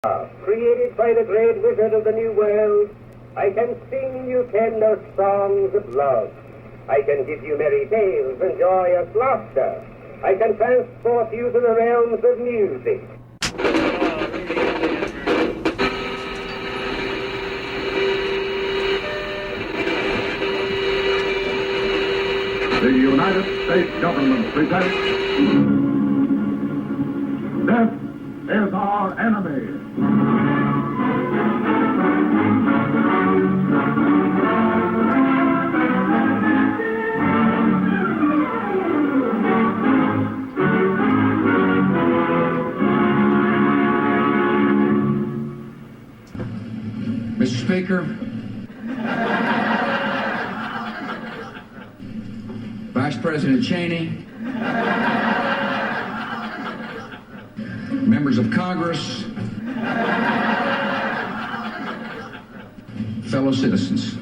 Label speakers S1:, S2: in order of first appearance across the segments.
S1: Created by the great wizard of the new world, I can sing you tender songs of love. I can give you merry tales and joyous laughter. I can transport you to the realms of music.
S2: The United States government presents Death is Our Enemy.
S3: Mr. Speaker, Vice President Cheney, members of Congress, fellow citizens.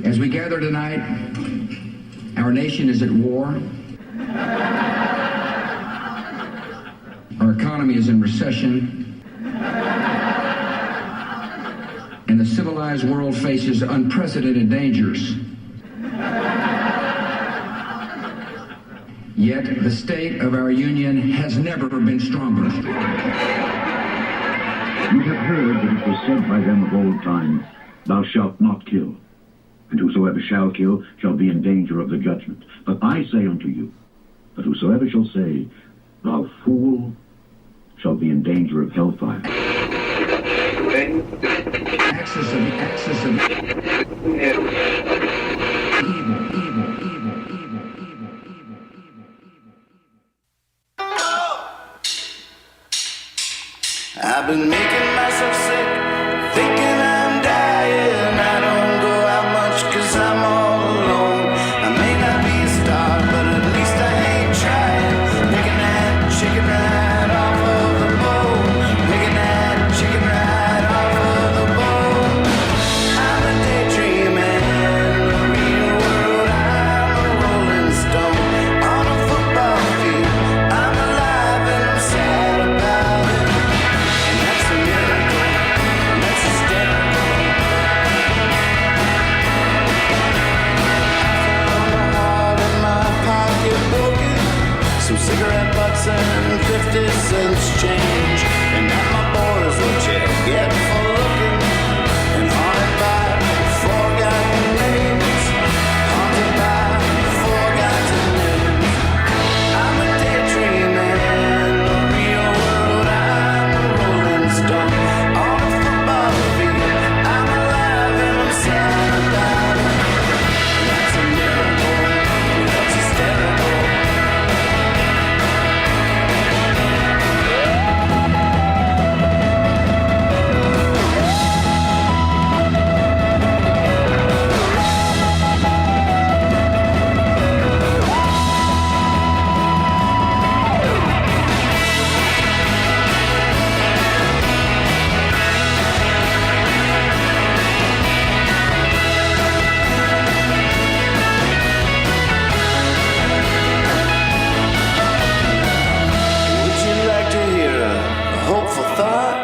S3: As we gather tonight, our nation is at war. Our economy is in recession. And the civilized world faces unprecedented dangers. Yet the state of our union has never been stronger.
S2: You have heard that it was said by them of old time, "Thou shalt not kill, and whosoever shall kill shall be in danger of the judgment. But I say unto you, that whosoever shall say, Thou fool, shall be in danger of hellfire."
S3: Axis of evil.
S4: I've been making myself sick, thinking I'm dying. I don't go out much 'cause I'm all alone. I may not be a star, but at least I ain't trying. Picking that chicken right off of the bone. Picking that chicken right off of the bone. I'm a daydreaming in the real world. I'm a rolling stone on a football field. I'm alive and I'm sad about it. That's a miracle, that's hysterical. I found a heart in my pocket broken, some cigarette butts and 50 cents change. And now my boys, what you get for looking, and haunted by forgotten names. Haunted by forgotten names. I'm a daydreamer in the real world. I'm a rolling stone on a football field. I'm alive and I'm sad about it. That's a miracle. That's hysterical. Would you like to hear a hopeful thought?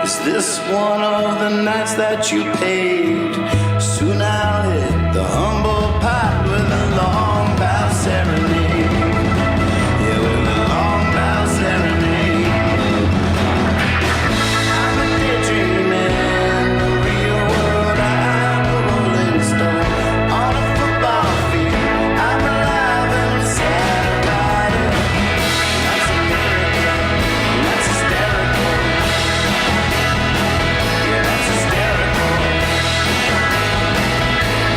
S4: Is this one of the nights that you paid? Soon I'll hit the humble pot with a long bow serenade. Yeah, with a long bow serenade. I'm a daydreaming in the real world. I'm a rolling stone on a football field. I'm alive and I'm sad about it. That's a miracle. That's hysterical. Yeah, that's hysterical.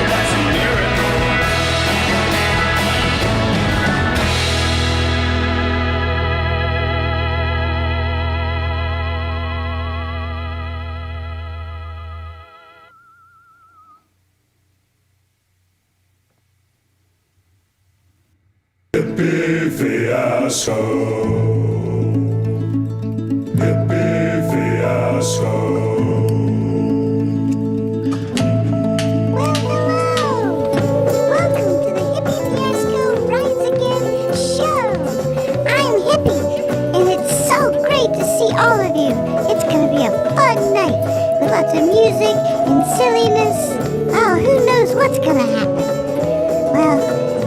S4: That's a miracle.
S5: Hippie fiasco. Hippie fiasco.
S6: Well, hello! Welcome to the Hippie Fiasco Rise Again show. I'm Hippie, and it's lots of music and silliness. Oh, who knows what's gonna happen? Well,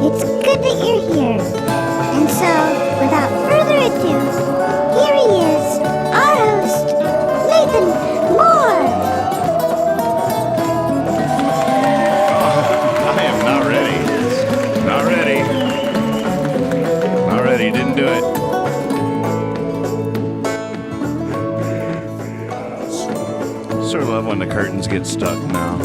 S6: it's good that you're here. And so, without further ado, here he is, our host, Nathan Moore.
S7: I am not ready. Not ready. Not ready. Didn't do it. Sort of love when the curtains get stuck now.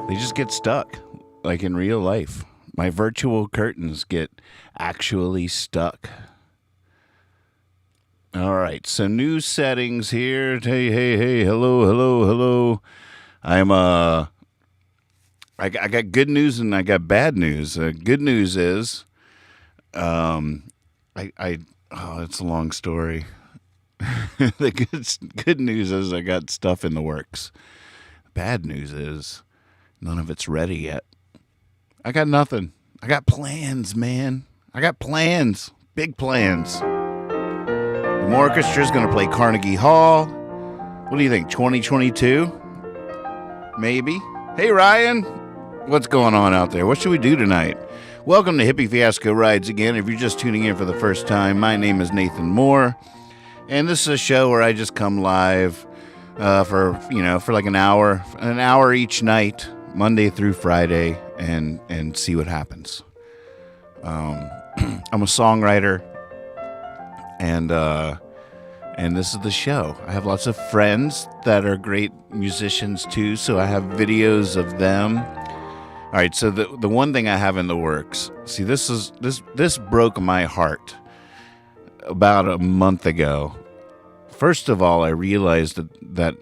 S7: They just get stuck, like in real life. My virtual curtains get actually stuck. All right, so new settings here. Hey, hello. I got good news and I got bad news. Good news is, it's a long story. The good news is I got stuff in the works. Bad news is none of it's ready yet. I got nothing. I got plans, man. I got plans. Big plans. The orchestra's going to play Carnegie Hall. What do you think, 2022? Maybe. Hey, Ryan. What's going on out there? What should we do tonight? Welcome to Hippie Fiasco Rides again. If you're just tuning in for the first time, my name is Nathan Moore. And this is a show where I just come live for like an hour each night, Monday through Friday, and see what happens. I'm a songwriter, and this is the show. I have lots of friends that are great musicians too, so I have videos of them. All right, so the one thing I have in the works. See, this broke my heart about a month ago. First of all, I realized that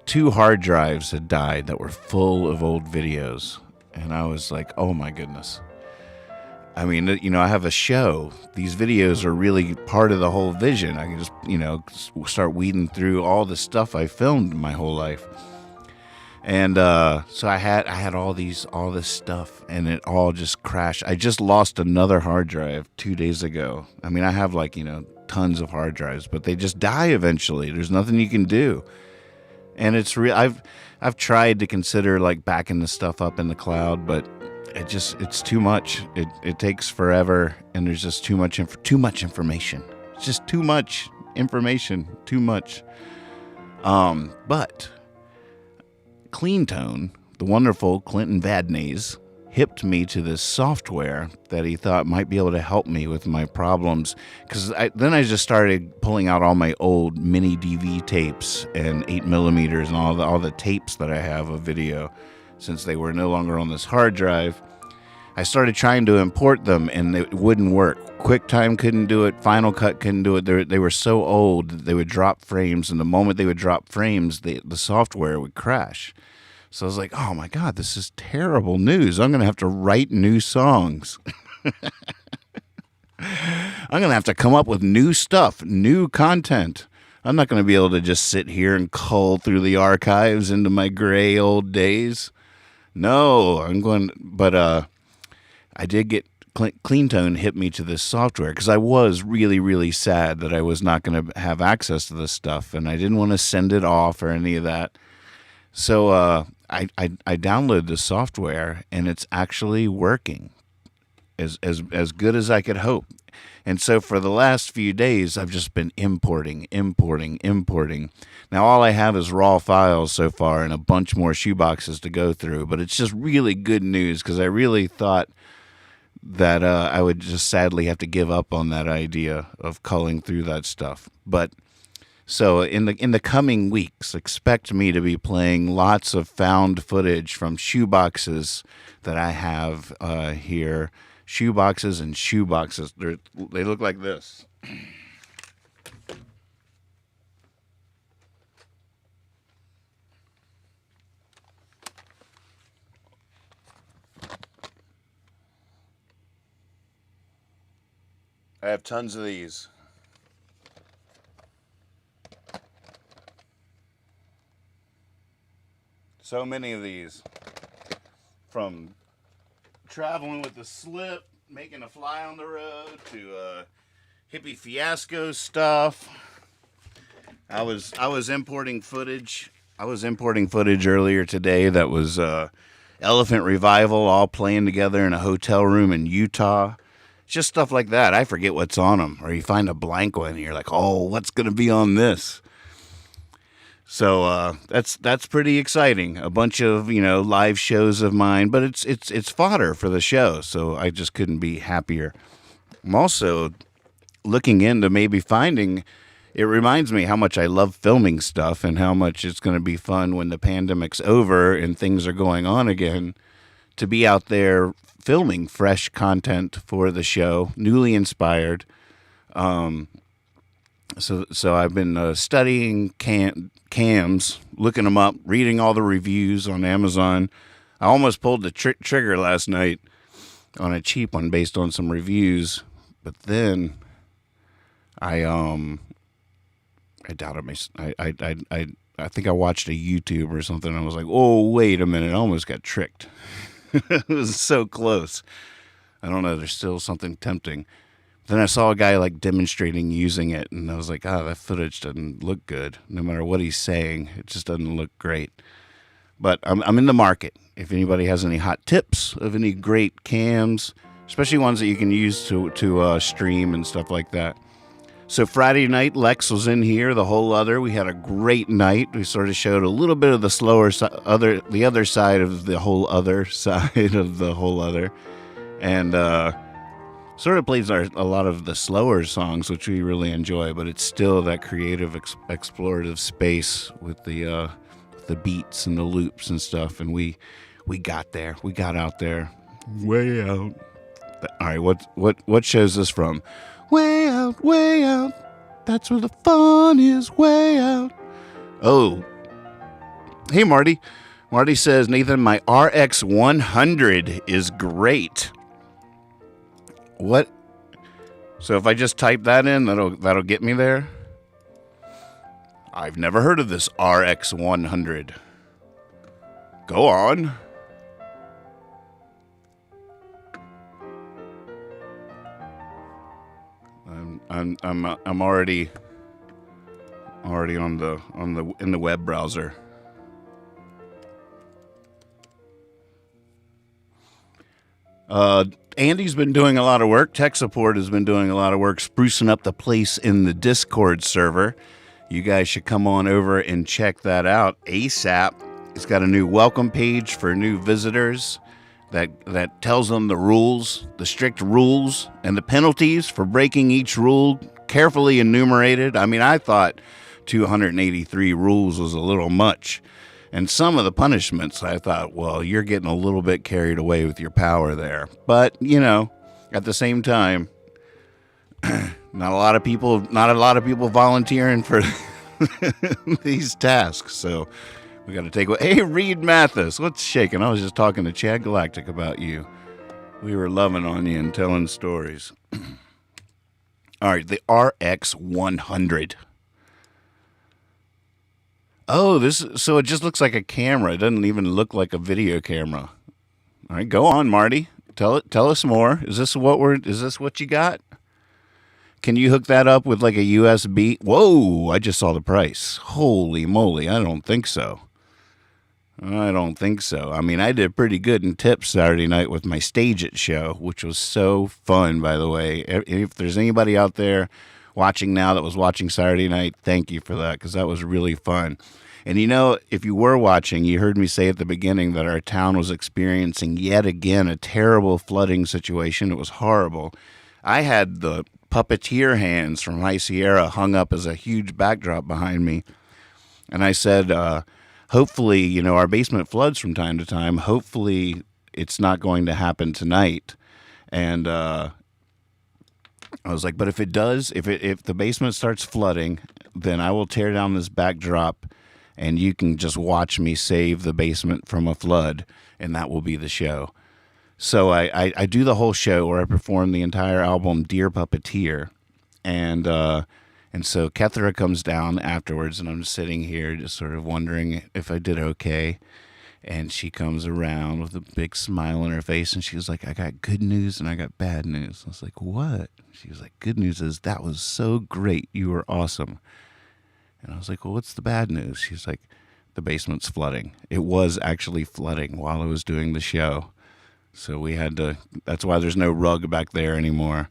S7: 2 hard drives had died that were full of old videos. And I was like, oh my goodness. I mean, I have a show. These videos are really part of the whole vision. I can just, start weeding through all the stuff I filmed my whole life. And so I had all this stuff, and it all just crashed. I just lost another hard drive 2 days ago. I mean, I have tons of hard drives, but they just die eventually. There's nothing you can do. And it's real. I've tried to consider backing the stuff up in the cloud, but it's too much. It takes forever, and there's just too much information. It's just too much information, too much. But Cleantone, the wonderful Clinton Vadnais, hipped me to this software that he thought might be able to help me with my problems. Because then I just started pulling out all my old mini DV tapes and 8mm and all the tapes that I have of video, since they were no longer on this hard drive. I started trying to import them, and it wouldn't work. QuickTime couldn't do it. Final Cut couldn't do it. They were so old that they would drop frames, and the moment they would drop frames, the software would crash. So I was like, oh my God, this is terrible news. I'm going to have to write new songs. I'm going to have to come up with new stuff, new content. I'm not going to be able to just sit here and cull through the archives into my gray old days. No, but I did get Cleantone hit me to this software because I was really, really sad that I was not going to have access to this stuff, and I didn't want to send it off or any of that. So I downloaded the software, and it's actually working as good as I could hope. And so for the last few days, I've just been importing. Now all I have is raw files so far and a bunch more shoeboxes to go through, but it's just really good news because I really thought that I would just sadly have to give up on that idea of culling through that stuff. But so in the coming weeks, expect me to be playing lots of found footage from shoeboxes that I have here. Shoeboxes and shoeboxes. They look like this. I have tons of these. So many of these. From traveling with the slip, making a fly on the road, to hippie fiasco stuff. I was importing footage. I was importing footage earlier today that was Elephant Revival all playing together in a hotel room in Utah. Just stuff like that. I forget what's on them. Or you find a blank one and you're like, oh, what's going to be on this? So that's pretty exciting. A bunch of, live shows of mine, but it's fodder for the show. So I just couldn't be happier. I'm also looking into maybe finding. It reminds me how much I love filming stuff and how much it's going to be fun when the pandemic's over and things are going on again to be out there filming fresh content for the show, newly inspired. So I've been studying cams, looking them up, reading all the reviews on Amazon. I almost pulled the trigger last night on a cheap one based on some reviews, but then I doubted my. I think I watched a YouTube or something. And I was like, oh, wait a minute! I almost got tricked. It was so close. I don't know. There's still something tempting. Then I saw a guy like demonstrating using it, and I was like, that footage doesn't look good. No matter what he's saying, it just doesn't look great. But I'm in the market. If anybody has any hot tips of any great cams, especially ones that you can use to stream and stuff like that. So Friday night, Lex was in here, the whole other. We had a great night. We sort of showed a little bit of the slower the other side of the whole other side of the whole other, and sort of plays a lot of the slower songs, which we really enjoy. But it's still that creative, explorative space with the beats and the loops and stuff. And we got there. We got out there, way out. All right, what show's this from? Way out, way out. That's where the fun is, way out. Oh. Hey, Marty. Marty says, Nathan, my RX 100 is great. What? So if I just type that in, that'll get me there? I've never heard of this RX 100. Go on. I'm already in the web browser. Andy's been doing a lot of work. Tech support has been doing a lot of work sprucing up the place in the Discord server. You guys should come on over and check that out ASAP. It's got a new welcome page for new visitors that tells them the rules, the strict rules, and the penalties for breaking each rule, carefully enumerated. I mean, I thought 283 rules was a little much. And some of the punishments, I thought, well, you're getting a little bit carried away with your power there. But, at the same time, not a lot of people volunteering for these tasks. So we got to take. Hey, Reed Mathis, what's shaking? I was just talking to Chad Galactic about you. We were loving on you and telling stories. All right, the RX 100. Oh, so it just looks like a camera. It doesn't even look like a video camera. All right, go on, Marty. Tell us more. Is this what you got? Can you hook that up with like a USB? Whoa, I just saw the price. Holy moly, I don't think so. I mean, I did pretty good in tips Saturday night with my Stage It show, which was so fun, by the way. If there's anybody out there watching now that was watching Saturday night, thank you for that, because that was really fun. And if you were watching, you heard me say at the beginning that our town was experiencing yet again a terrible flooding situation. It was horrible. I had the puppeteer hands from High Sierra hung up as a huge backdrop behind me. And I said, hopefully, our basement floods from time to time. Hopefully it's not going to happen tonight. And I was like, but if it does, if the basement starts flooding, then I will tear down this backdrop and you can just watch me save the basement from a flood, and that will be the show. So I do the whole show where I perform the entire album Dear Puppeteer, and so Kethra comes down afterwards, and I'm just sitting here just sort of wondering if I did okay. And she comes around with a big smile on her face, and she was like, I got good news and I got bad news. I was like, what? She was like, good news is that was so great. You were awesome. And I was like, well, what's the bad news? She's like, the basement's flooding. It was actually flooding while I was doing the show. So we had to, that's why there's no rug back there anymore.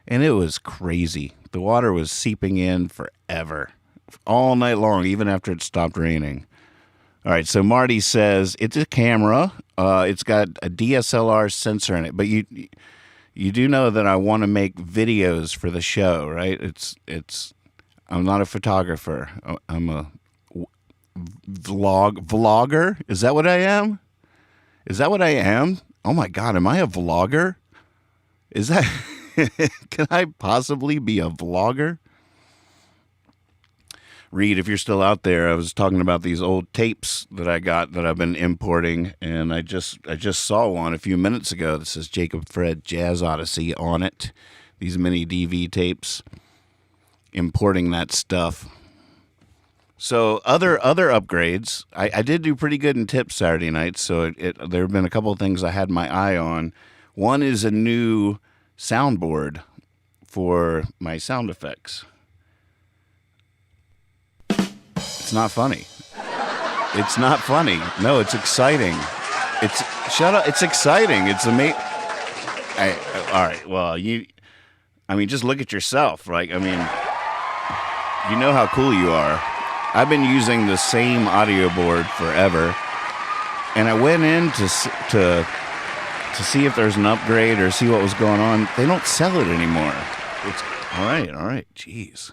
S7: And it was crazy. The water was seeping in forever, all night long, even after it stopped raining. All right, so Marty says it's a camera. It's got a DSLR sensor in it, but you do know that I want to make videos for the show, right? I'm not a photographer. I'm a vlogger. Is that what I am? Is that what I am? Oh my God, am I a vlogger? Is that, can I possibly be a vlogger? Reed, if you're still out there, I was talking about these old tapes that I got that I've been importing, and I just saw one a few minutes ago that says Jacob Fred Jazz Odyssey on it. These mini DV tapes, importing that stuff. So other upgrades, I did do pretty good in tips Saturday night, so there have been a couple of things I had my eye on. One is a new soundboard for my sound effects. It's not funny. It's not funny. No, it's exciting. Shut up. It's exciting. It's amazing. All right. Well, just look at yourself. Like, you know how cool you are. I've been using the same audio board forever, and I went in to see if there's an upgrade or see what was going on. They don't sell it anymore. It's all right. Jeez.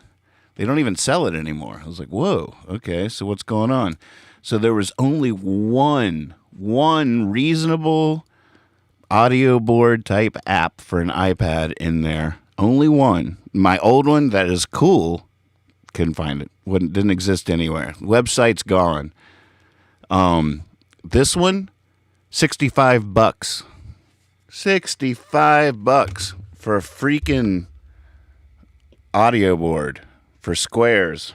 S7: They don't even sell it anymore. I was like, whoa, okay, so what's going on? So there was only one reasonable audio board type app for an iPad in there. Only one. My old one that is cool, couldn't find it. Didn't exist anywhere. Website's gone. This one, $65. $65 for a freaking audio board. For squares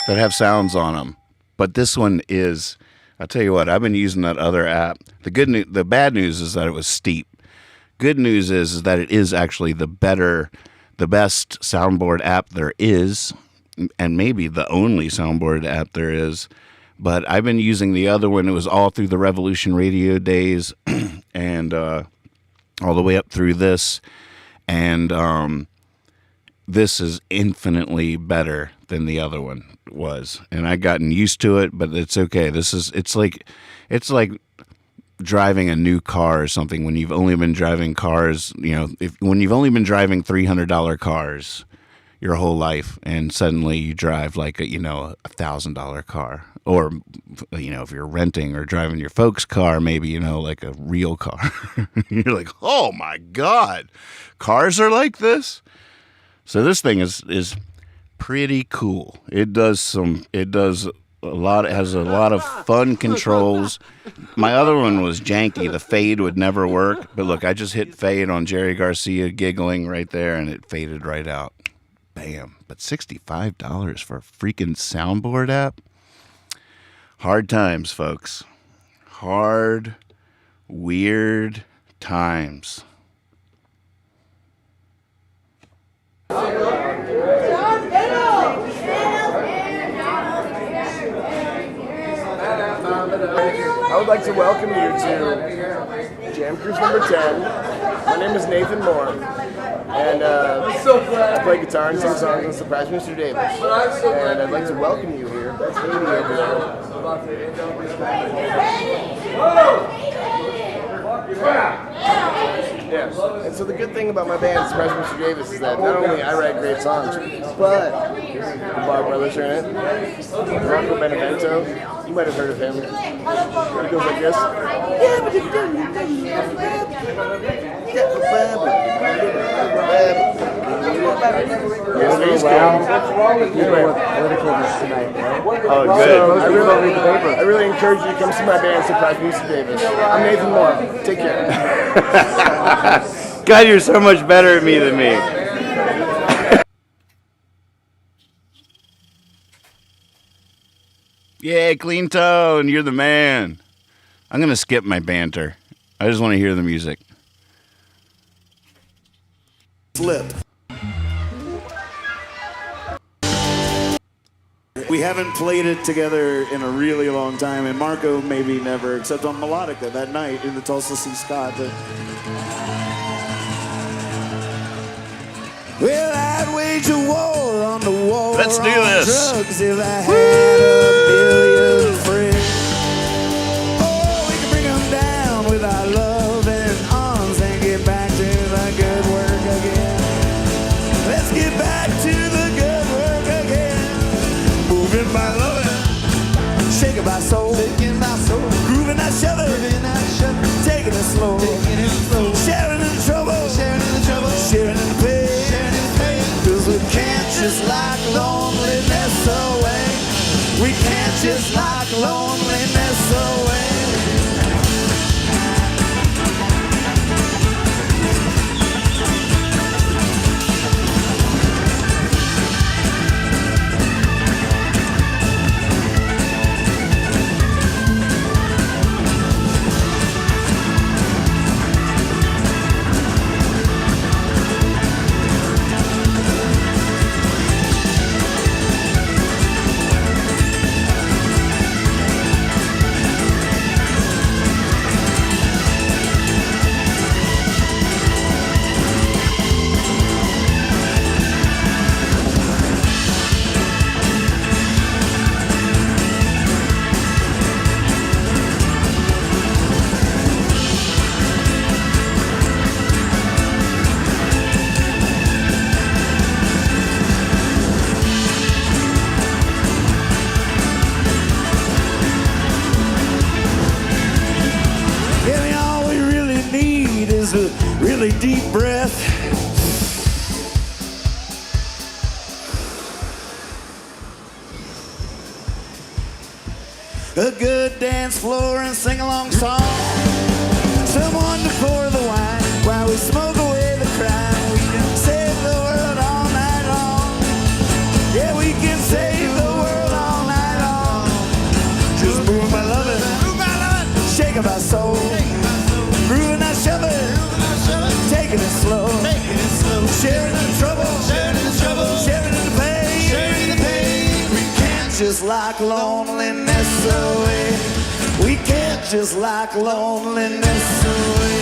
S7: that have sounds on them. But this one is, I'll tell you what, I've been using that other app. The bad news is that it was steep. Good news is that it is actually the best soundboard app there is, and maybe the only soundboard app there is. But I've been using the other one. It was all through the Revolution Radio days and all the way up through this. And this is infinitely better than the other one was, and I've gotten used to it. But it's okay. It's like driving a new car or something. When you've only been driving cars, when you've only been driving $300 cars your whole life, and suddenly you drive like a $1,000 car, or if you're renting or driving your folks' car, maybe like a real car. You're like, oh my God, cars are like this. So this thing is pretty cool. It has a lot of fun controls. My other one was janky. The fade would never work. But look, I just hit fade on Jerry Garcia giggling right there, and it faded right out. Bam. But $65 for a freaking soundboard app? Hard times, folks. Hard, weird times.
S8: I would like to welcome you to Jam Cruise number 10. My name is Nathan Moore, and I play guitar and sing songs and surprise Mr. Davis. And I'd like to welcome you here. That's Haiti over there. Yeah. And so the good thing about my band, Surprise Mr. Davis, is that not only I write great songs, but the Bar Brothers are in it. Rocco Benevento, you might have heard of him. He goes like this.
S9: What's wrong with you with politicalness tonight, right?
S8: Oh, good. I really encourage you to come see my band, Surprise Mr. Davis. I'm Nathan Moore. Take care.
S1: God, you're so much better at me than me.
S7: Yeah, clean tone. You're the man. I'm going to skip my banter. I just want to hear the music.
S4: Flip.
S10: We haven't played it together in a really long time, and Marco maybe never, except on Melodica that night in the Tulsa C. Scott. Well, I'd wage a war on the war.
S7: Let's do this.
S10: Drugs if I had a million friends. Oh, we can bring them down with our love and arms and get back to the good work again. Let's get back to the good work again. Moving by loving, shaking by soul, grooving not shoving, taking it slow, sharing in the trouble, sharing in the pain. Cause we can't just lock loneliness away. We can't just lock loneliness away. Really deep breath. A good dance floor and sing-along song. Someone to pour the wine while we smoke away the crime. We can save the world all night long. Yeah, we can save the world all night long. Just move by loving, shaking my soul, grooving not shoving. Taking it slow, sharing the trouble, sharing the pain. We can't just lock loneliness away. We can't just lock loneliness away.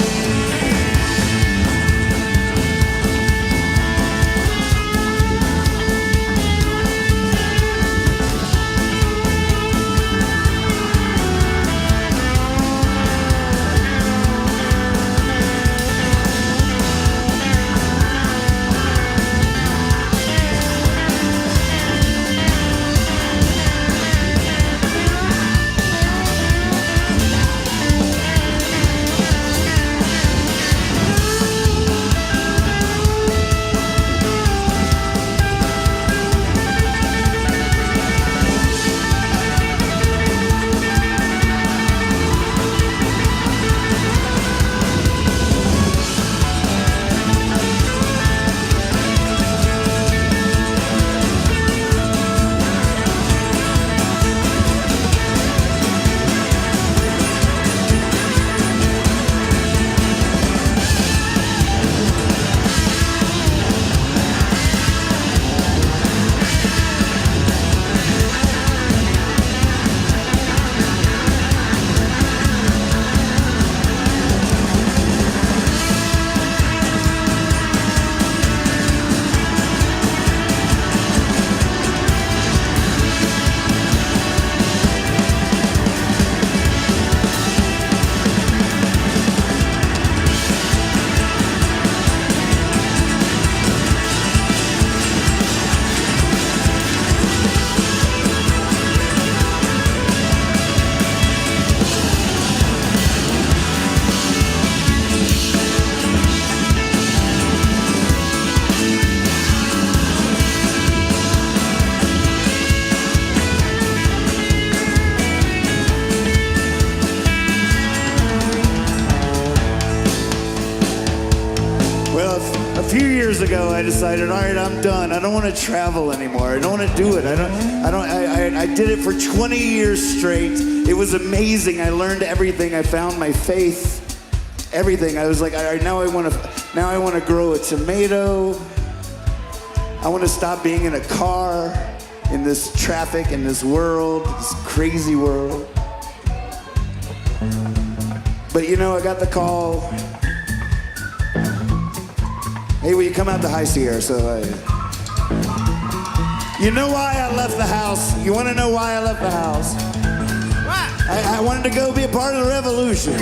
S10: Years ago, I decided, all right, I'm done. I don't want to travel anymore. I don't want to do it. I did it for 20 years straight. It was amazing. I learned everything. I found my faith. Everything. I was like, all right, now I want to grow a tomato. I want to stop being in a car. in this traffic, in this world, this crazy world. But you know, I got the call. Hey, will you come out to High Sierra? You know why I left the house? You want to know why I left the house? I wanted to go be a part of the revolution.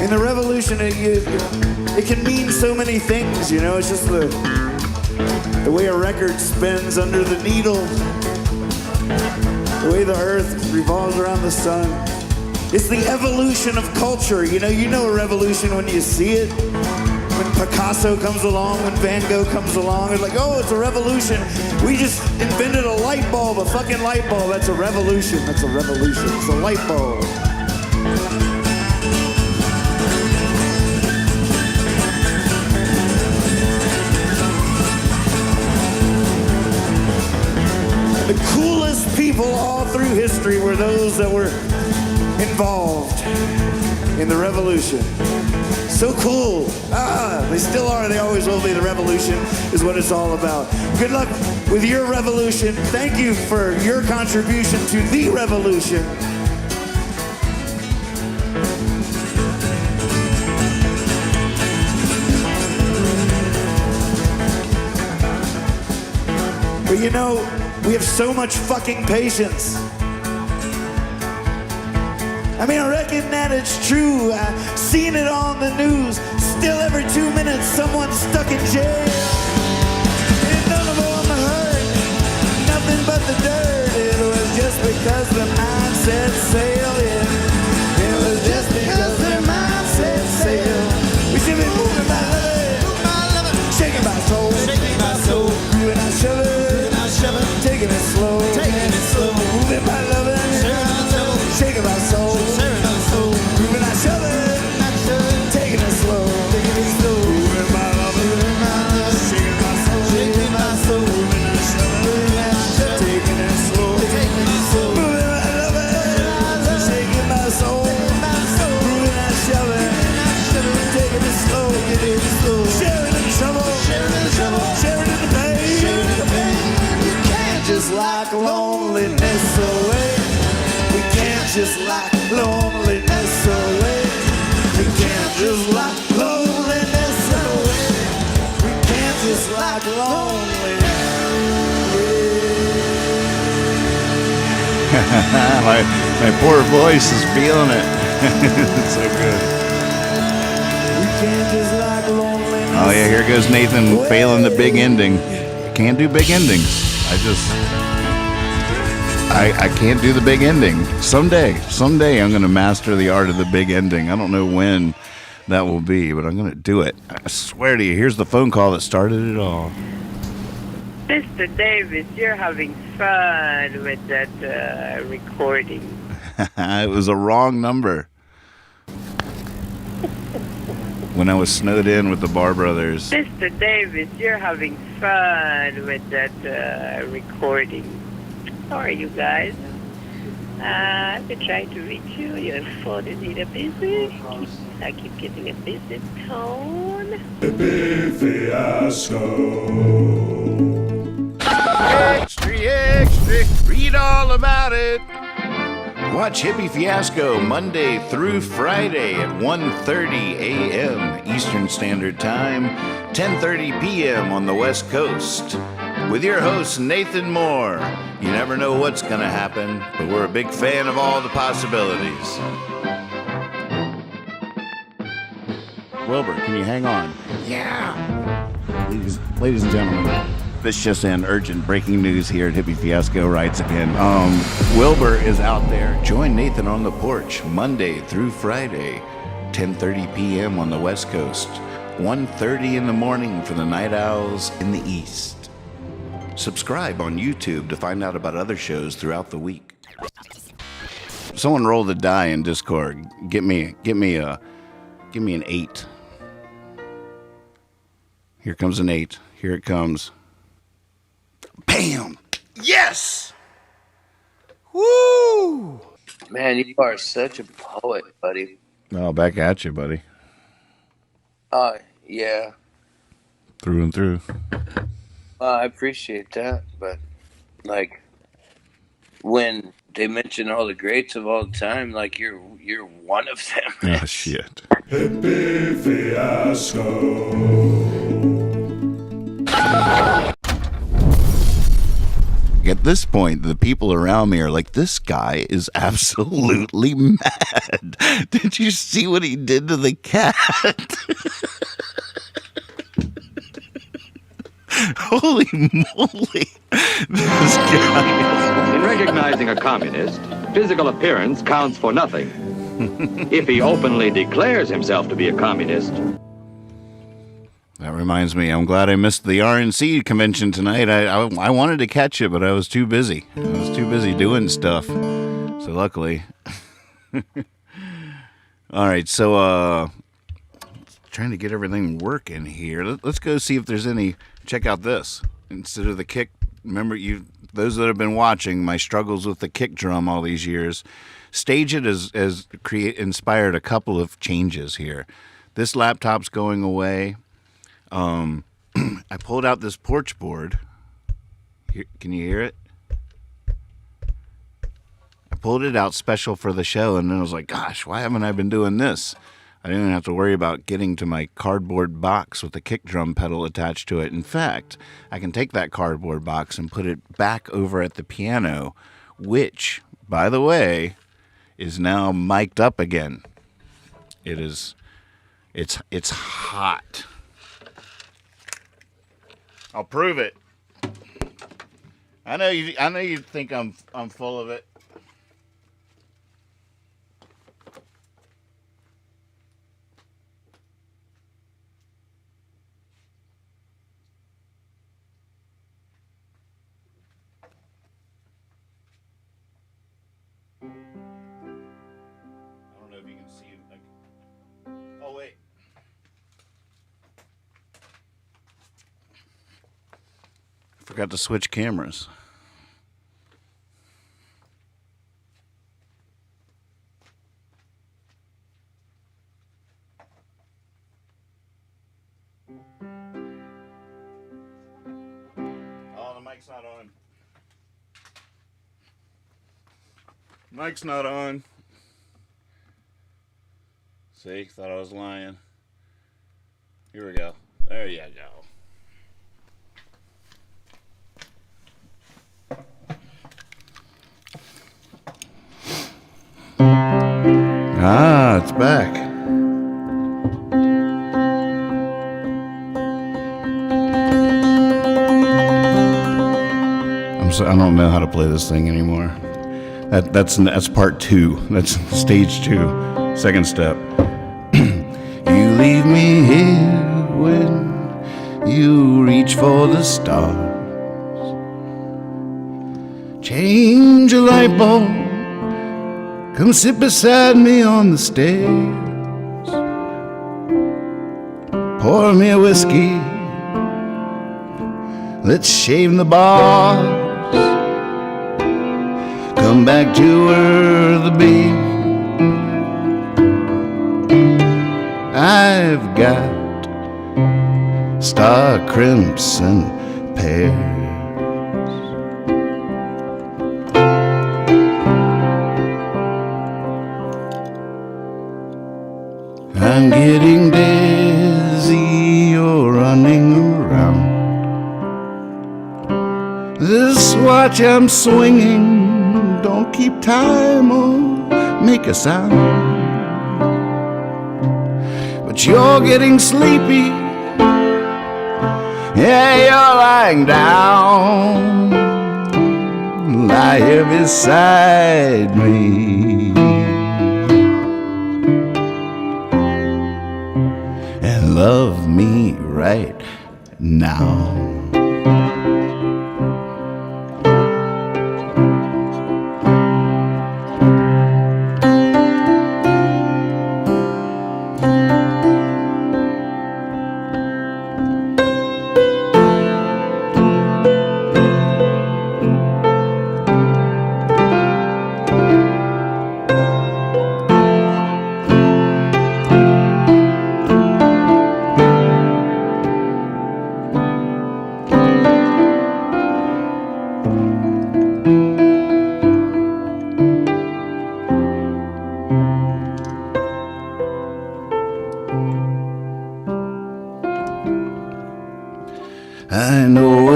S10: In the revolution, it can mean so many things, you know. It's just the way a record spins under the needle, the way the earth revolves around the sun. It's the evolution of culture. You know a revolution when you see it. When Picasso comes along, when Van Gogh comes along, it's like, oh, it's a revolution. We just invented a light bulb, a fucking light bulb. That's a revolution. That's a revolution. It's a light bulb. The coolest people all through history were those that were involved in the revolution. So cool. They still are. They always will be. The revolution is what it's all about. Good luck with your revolution. Thank you for your contribution to the revolution. But you know, we have so much fucking patience. I mean, I reckon that it's true. I've seen it on the news. Still every 2 minutes, someone's stuck in jail. And none of them hurt, nothing but the dirt. It was just because the mind set sail, yeah. It was just because their mind set sail. We should be moving by loving, shaking my soul, grooving our shoving, taking it slow, moving by loving, shaking my soul, grooving our shoving, taking it slow, moving by loving, shaking my soul, moving our shoving, taking it slow, moving by loving, shaking my soul, grooving our shoving, taking it slow, sharing in the trouble, sharing in the pain. You can't just lock loneliness away. We can't just lock loneliness away. We can't just lock loneliness away. We can't just lock loneliness away.
S7: my poor voice is feeling it. It's so good.
S10: We can't just lock loneliness.
S7: Oh yeah, here goes Nathan failing the big ending. Can't do big endings. I can't do the big ending. Someday I'm going to master the art of the big ending. I don't know when that will be, but I'm going to do it. I swear to you. Here's the phone call that started it all.
S11: Mr. Davis, you're having fun with that recording.
S7: It was a wrong number. When I was snowed in with the Barr Brothers.
S11: Mr. Davis, you're having fun with that recording. How are you guys? I've been trying to reach you. Your phone is either busy. I keep getting a busy tone.
S5: Hippie Fiasco.
S7: Extra, read all about it. Watch Hippie Fiasco Monday through Friday at 1:30 a.m. Eastern Standard Time, 10:30 p.m. on the West Coast. With your host, Nathan Moore. You never know what's going to happen, but we're a big fan of all the possibilities. Wilbur, can you hang on? Yeah. Ladies and gentlemen, this just in, urgent breaking news here at Hippie Fiasco Writes Again. Wilbur is out there. Join Nathan on the porch Monday through Friday, 10:30 p.m. on the West Coast, 1:30 in the morning for the Night Owls in the East. Subscribe on YouTube to find out about other shows throughout the week. Someone roll the die in Discord. Give me an 8. Here comes an 8. Here it comes. Bam! Yes! Woo!
S12: Man, you are such a poet, buddy.
S7: Oh, back at you, buddy.
S12: Yeah.
S7: through and through.
S12: I appreciate that, but like when they mention all the greats of all time, like you're one of them.
S7: Oh shit.
S5: Pepe Fiasco.
S7: At this point, the people around me are like, this guy is absolutely mad. Did you see what he did to the cat? Holy moly. This guy.
S13: In recognizing a communist, physical appearance counts for nothing. If he openly declares himself to be a communist.
S7: That reminds me, I'm glad I missed the RNC convention tonight. I wanted to catch it, but I was too busy. I was too busy doing stuff. So luckily. All right, so trying to get everything working here. Let's go see if there's any. Check out this. Instead of the kick, remember those that have been watching my struggles with the kick drum all these years. Stage It has inspired a couple of changes here. This laptop's going away. I pulled out this porch board. Can you hear it? I pulled it out special for the show, and then I was like, gosh, why haven't I been doing this? I didn't even have to worry about getting to my cardboard box with the kick drum pedal attached to it. In fact, I can take that cardboard box and put it back over at the piano, which, by the way, is now mic'd up again. It's hot. I'll prove it. I know you think I'm full of it. I don't know if you can see it. Oh wait. Forgot to switch cameras. Oh, the mic's not on. Mic's not on. See, thought I was lying. Here we go. There you go. Ah, it's back. I don't know how to play this thing anymore. That's part 2. That's stage 2. Second step. You leave me here when you reach for the stars. Change a light bulb. Come sit beside me on the stairs. Pour me a whiskey. Let's shave the bars. Come back to Earth, babe. I've got star crimson pears. I'm getting dizzy, you're running around. This watch I'm swinging don't keep time or make a sound. But you're getting sleepy, yeah, you're lying down. Lie here beside me and love me right now.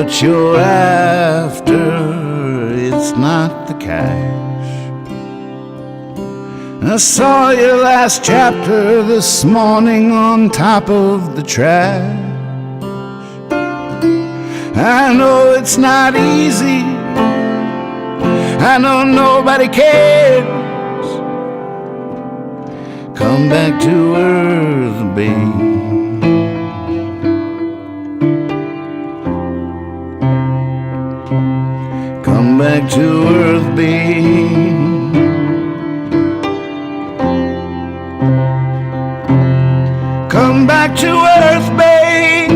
S10: what you're after, it's not the cash. I saw your last chapter this morning on top of the trash. I know it's not easy, I know nobody cares. Come back to earth, babe. Come back to earth, babe. Come back to earth, babe.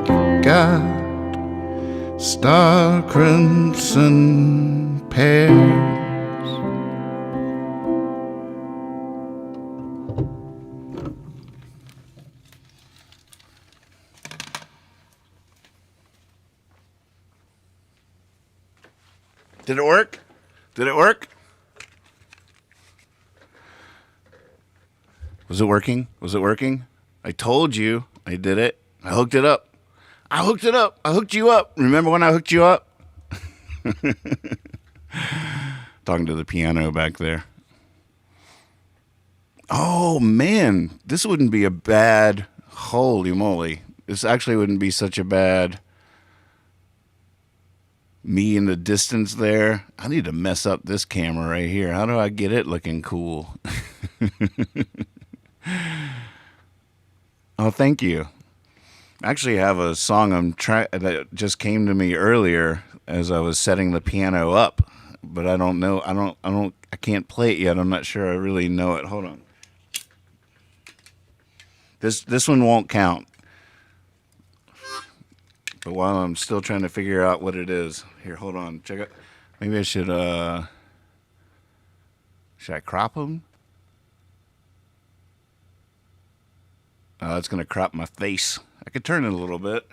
S10: I've got star crimson pears.
S7: Did it work? Did it work? Was it working? Was it working? I told you I did it. I hooked it up. I hooked it up. I hooked you up. Remember when I hooked you up? Talking to the piano back there. Oh, man. This wouldn't be a bad... Holy moly. This actually wouldn't be such a bad... Me in the distance there. I need to mess up this camera right here. How do I get it looking cool? Oh, thank you. I actually have a song that just came to me earlier as I was setting the piano up, but I don't know. I can't play it yet. I'm not sure I really know it. Hold on. This one won't count. But while I'm still trying to figure out what it is, here, hold on, check it. Maybe I should I crop them? Oh, it's gonna crop my face. I could turn it a little bit.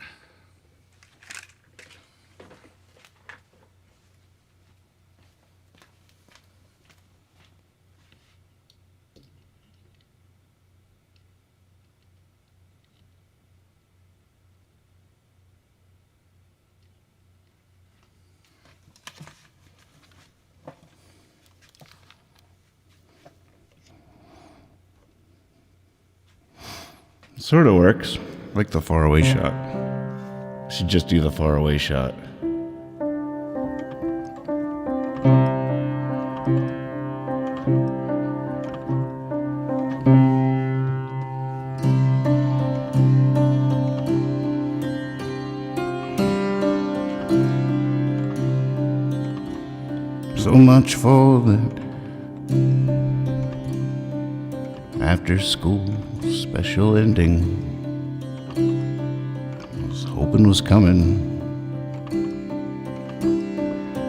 S7: Sort of works. Like the faraway shot. Should just do the faraway shot. So much for that after school special ending. I was hoping was coming.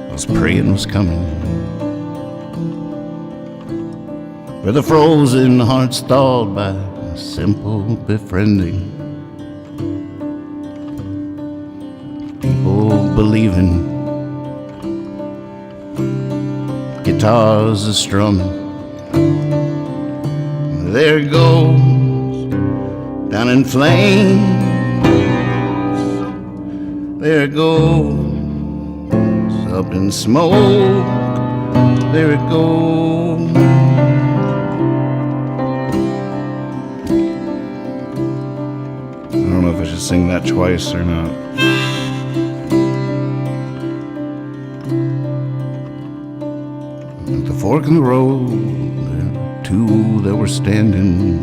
S7: I was praying was coming. Where the frozen heart stalled by a simple befriending. People believing guitars are strumming. There it goes, down in flames. There it goes, up in smoke. There it goes. I don't know if I should sing that twice or not. At the fork in the road, two that were standing,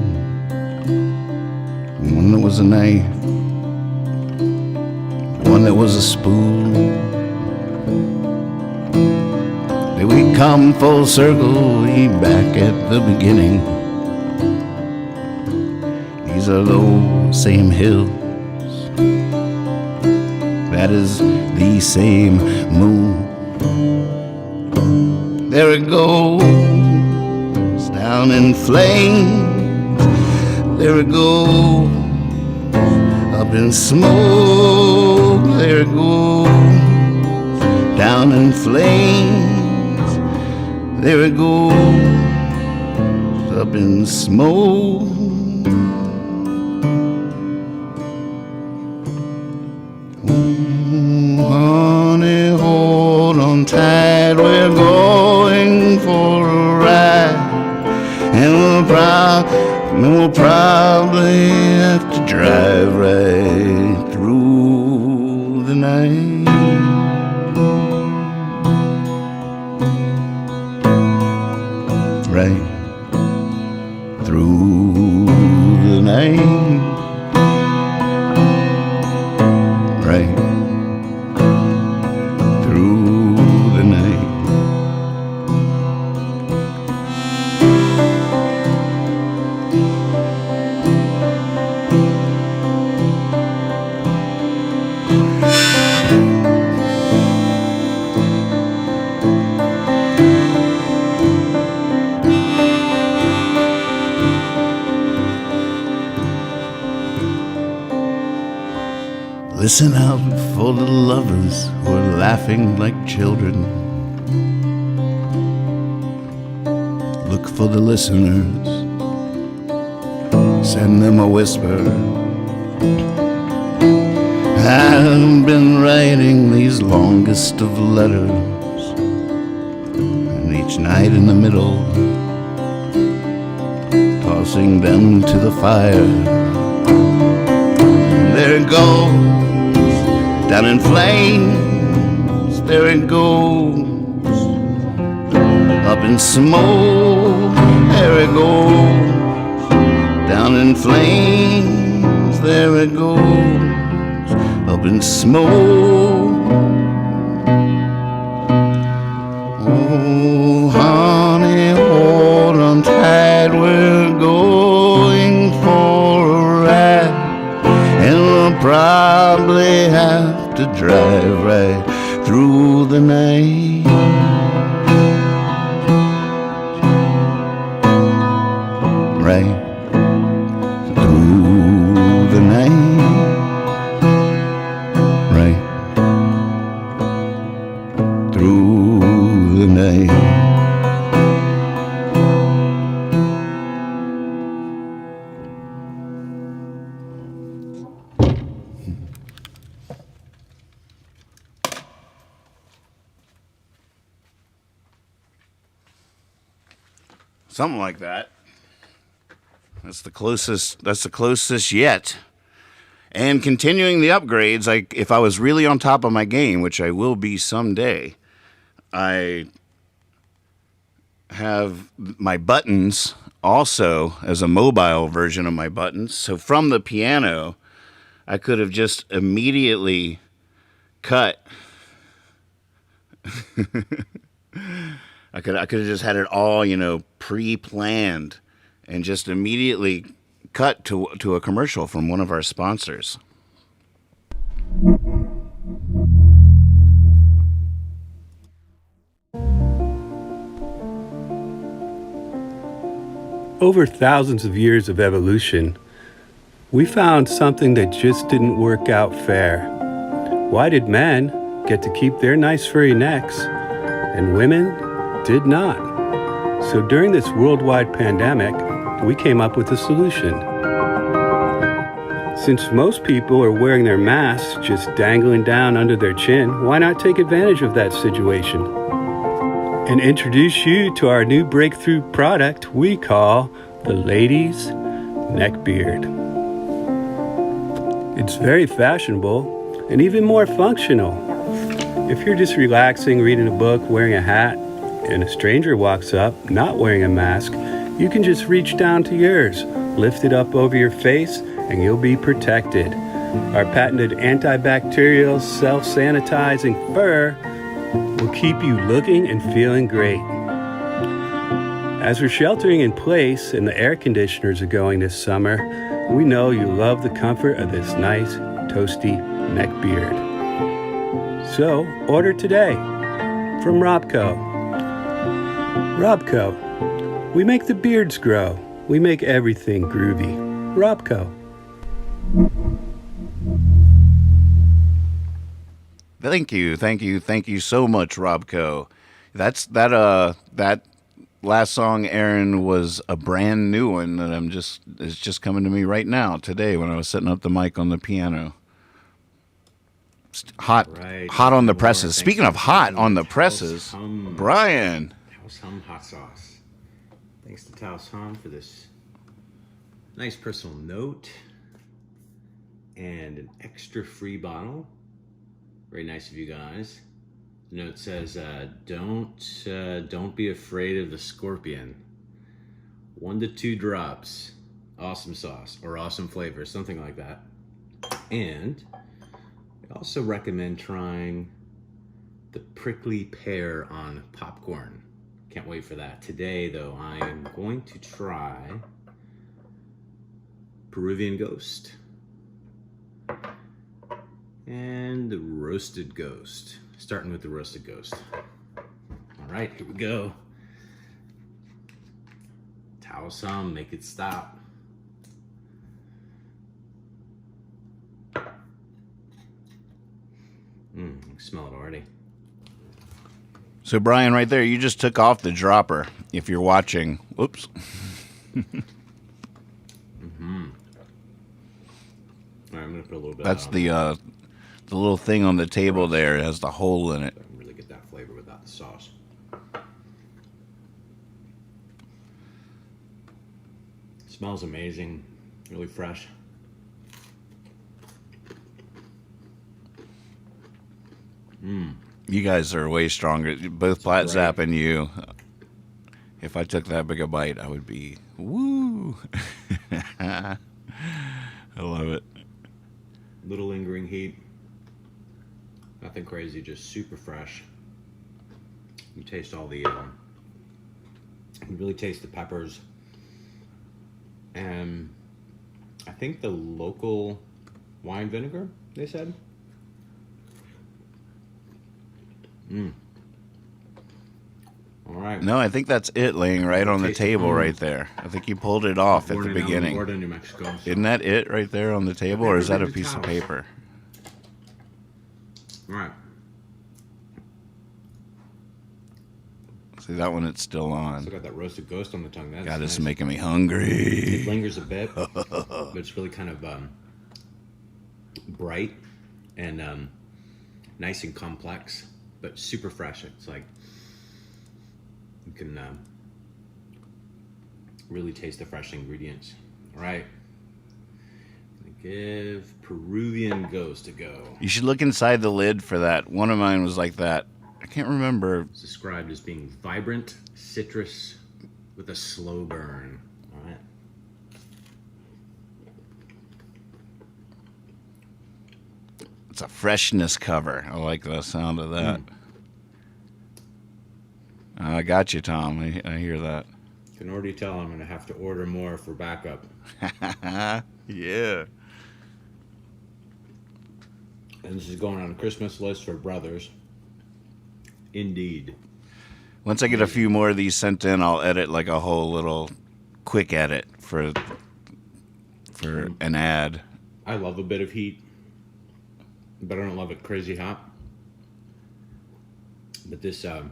S7: one that was a knife, one that was a spoon. Did we come full circle, we back at the beginning? These are those same hills, that is the same moon. There it goes, down in flames. There it goes, up in smoke. There it goes, down in flames. There it goes, up in smoke.
S4: And we'll probably have to drive right through the night. Right through the night. Right through the night. Listen out for the lovers who are laughing like children. Look for the listeners. Send them a whisper. I've been writing these longest of letters, and each night in the middle, tossing them to the fire. And there it goes. Down in flames, there it goes. Up in smoke, there it goes. Down in flames, there it goes. Up in smoke. Oh, honey, hold on tight, we're going for a ride. And we'll probably have to drive right through the night. Right through the night. Right through the night.
S7: Something like that. That's the closest yet. And continuing the upgrades, if I was really on top of my game, which I will be someday, I have my buttons also as a mobile version of my buttons. So from the piano, I could have just immediately cut. I could have just had it all, pre-planned and just immediately cut to a commercial from one of our sponsors.
S14: Over thousands of years of evolution, we found something that just didn't work out fair. Why did men get to keep their nice furry necks and women did not? So during this worldwide pandemic, we came up with a solution. Since most people are wearing their masks just dangling down under their chin, why not take advantage of that situation and introduce you to our new breakthrough product we call the Ladies Neckbeard. It's very fashionable and even more functional. If you're just relaxing, reading a book, wearing a hat, and a stranger walks up not wearing a mask, you can just reach down to yours, lift it up over your face, and you'll be protected. Our patented antibacterial, self-sanitizing fur will keep you looking and feeling great. As we're sheltering in place and the air conditioners are going this summer, we know you love the comfort of this nice, toasty neck beard. So, order today from Robco. Robco. We make the beards grow. We make everything groovy. Robco.
S7: Thank you so much, Robco. That last song, Aaron, was a brand new one that it's just coming to me right now today when I was setting up the mic on the piano. Hot on the presses. Speaking of hot on the presses, Brian.
S15: Taos Hum hot sauce. Thanks to Taos Hum for this
S14: Nice personal note and an extra free bottle. Very nice of you guys. The note says, don't be afraid of the scorpion. 1 to 2 drops, awesome sauce or awesome flavor, something like that. And I also recommend trying the prickly pear on popcorn. Can't wait for that. Today, though, I am going to try Peruvian Ghost and the Roasted Ghost. Starting with the Roasted Ghost. All right, here we go. Tao some, make it stop. I can smell it already.
S7: So Brian, right there, you just took off the dropper. If you're watching, whoops.
S14: All right, I'm gonna put a little bit.
S7: That's the little thing on the table there. It has the hole in it.
S14: I can really get that flavor without the sauce. It smells amazing, really fresh.
S7: You guys are way stronger. Both Plat Zap and you. If I took that big a bite, I would be woo. I love it.
S14: Little lingering heat. Nothing crazy, just super fresh. You taste all the, you really taste the peppers. And I think the local wine vinegar, they said. All right.
S7: No, I think that's it laying right on the table right there. I think you pulled it off at the beginning.
S14: New Mexico, so.
S7: Isn't that it right there on the table, or is that a piece of paper?
S14: All right.
S7: See, that one, it's still on.
S14: Still got that Roasted Ghost on the tongue. That's
S7: God, it's
S14: nice.
S7: making me hungry.
S14: It lingers a bit, but it's really kind of bright and nice and complex, but super fresh. It's like you can really taste the fresh ingredients. All right. Give Peruvian Ghost a go.
S7: You should look inside the lid for that. One of mine was like that. I can't remember.
S14: It's described as being vibrant citrus with a slow burn. All right.
S7: It's a freshness cover. I like the sound of that. I got you, Tom. I hear that.
S14: You can already tell I'm going to have to order more for backup.
S7: Yeah.
S14: And this is going on a Christmas list for brothers. Indeed.
S7: Once I get a few more of these sent in, I'll edit like a whole little quick edit for an ad.
S14: I love a bit of heat, but I don't love it crazy hot. But this is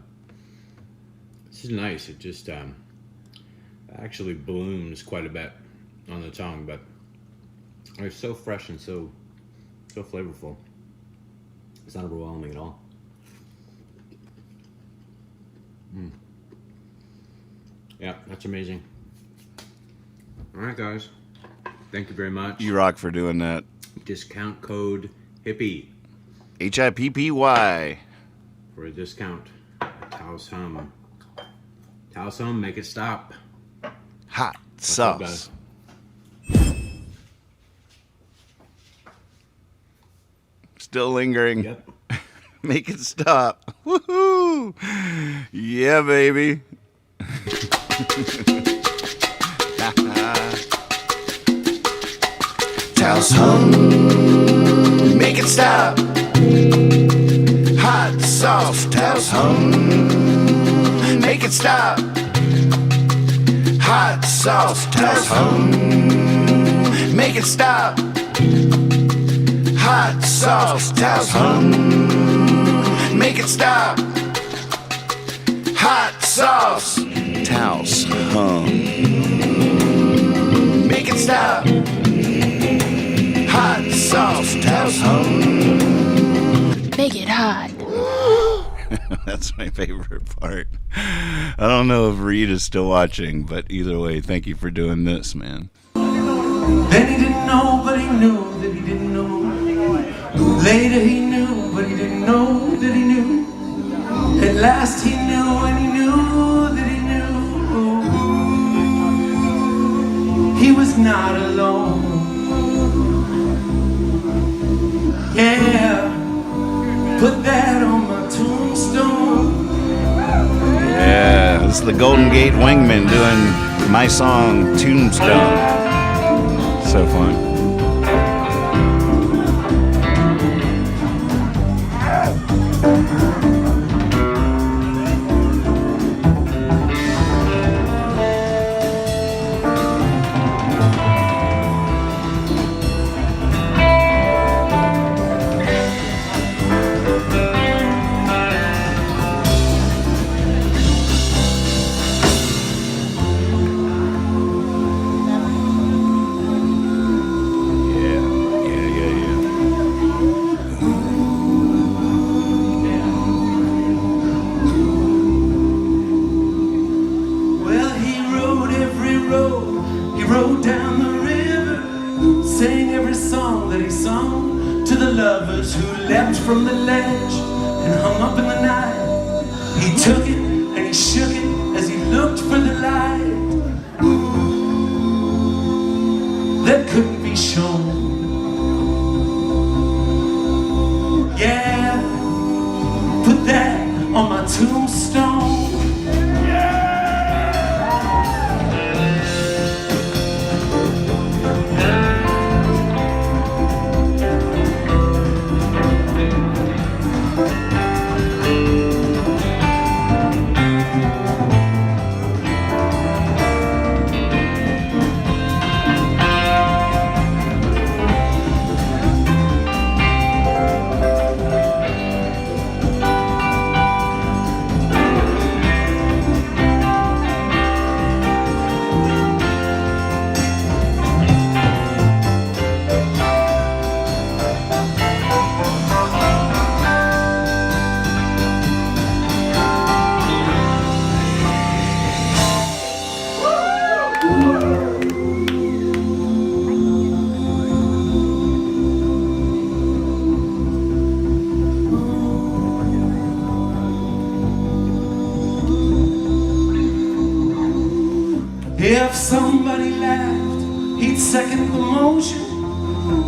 S14: nice. It just actually blooms quite a bit on the tongue, but it's so fresh and so flavorful. It's not overwhelming at all. Yeah, that's amazing. All right, guys. Thank you very much.
S7: You rock for doing that.
S14: Discount code HIPPY.
S7: HIPPY.
S14: For a discount. Taos Hum. Taos Hum, make it stop.
S7: Hot
S14: What's up,
S7: sauce. Still lingering.
S14: Yep.
S7: Make it stop. Woohoo! Yeah, baby.
S10: Taos Hum, make it stop. Hot sauce, Taos Hum, make it stop. Hot sauce, Taos Hum, make it stop. Hot sauce, Taos Hum, make it stop. Hot sauce,
S7: Taos Hum,
S10: make it stop. Hot sauce, Taos Hum,
S15: make it hot.
S7: That's my favorite part. I don't know if Reed is still watching, but either way, thank you for doing this, man.
S10: Then he didn't know, but he knew that he didn't know. Later he knew, but he didn't know that he knew. At last he knew, and he knew that he knew. He was not alone. Yeah, put that on my tombstone.
S7: Yeah, this is the Golden Gate Wingmen doing my song Tombstone. So fun.
S10: From the ledge and hung up in the night. He took it and he shook it as he looked for the light that couldn't be shown. Yeah, put that on my tombstone. If somebody laughed, he'd second the motion.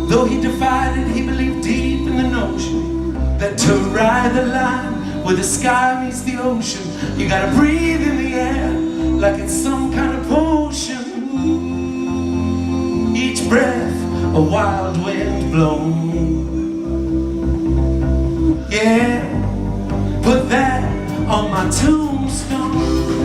S10: Though he defied it, he believed deep in the notion that to ride the line where the sky meets the ocean, you gotta breathe in the air like it's some kind of potion. Each breath a wild wind blown. Yeah, put that on my tombstone.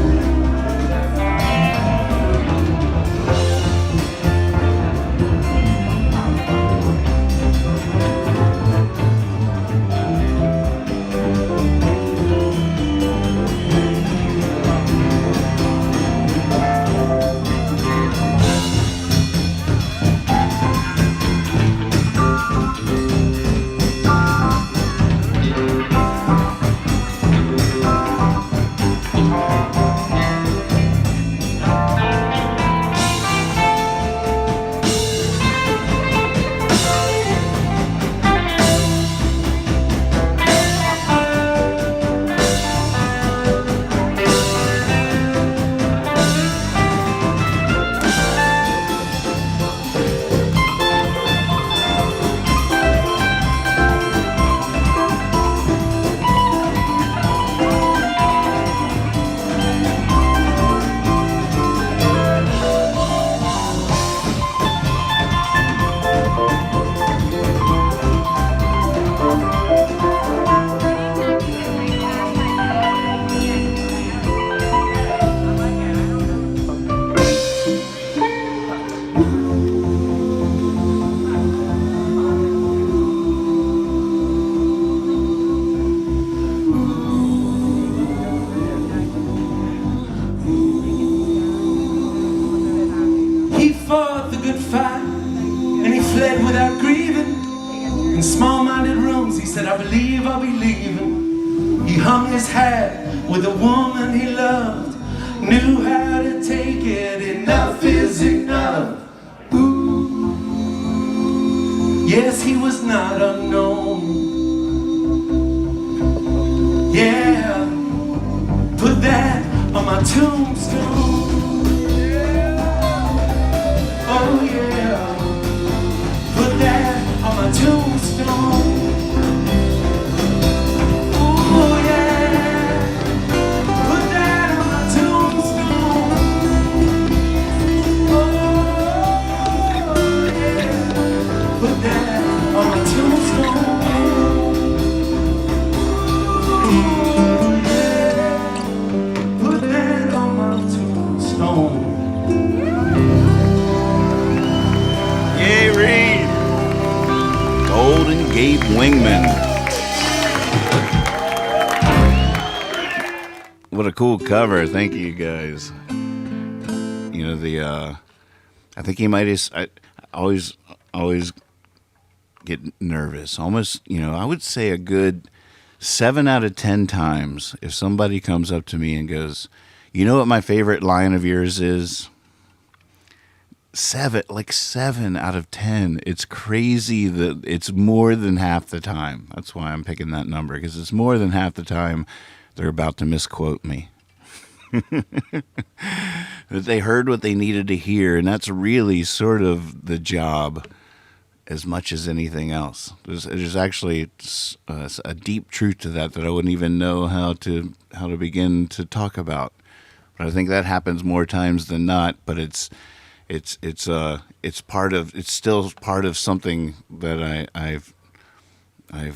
S10: Small-minded rooms, he said, I believe I'll be leaving. He hung his hat with a woman he loved, knew how to take it, enough is enough. Ooh. Yes, he was not unknown. Yeah, put that on my tombstone. Oh yeah, put that on my tombstone. Oh yeah, put that on my tombstone. Oh yeah, put that on my tombstone. Oh yeah, put that on my tombstone.
S7: Yay, Reed! Golden Gate Wingman. What a cool cover. Thank you, guys. You know, I think he might have, I always get nervous. Almost, I would say a good 7 out of 10 times if somebody comes up to me and goes, you know what my favorite line of yours is? 7 out of 10. It's crazy that it's more than half the time. That's why I'm picking that number, because it's more than half the time they're about to misquote me. That they heard what they needed to hear, and that's really sort of the job as much as anything else. There's actually a deep truth to that I wouldn't even know how to begin to talk about. But I think that happens more times than not. But it's still part of something that I've I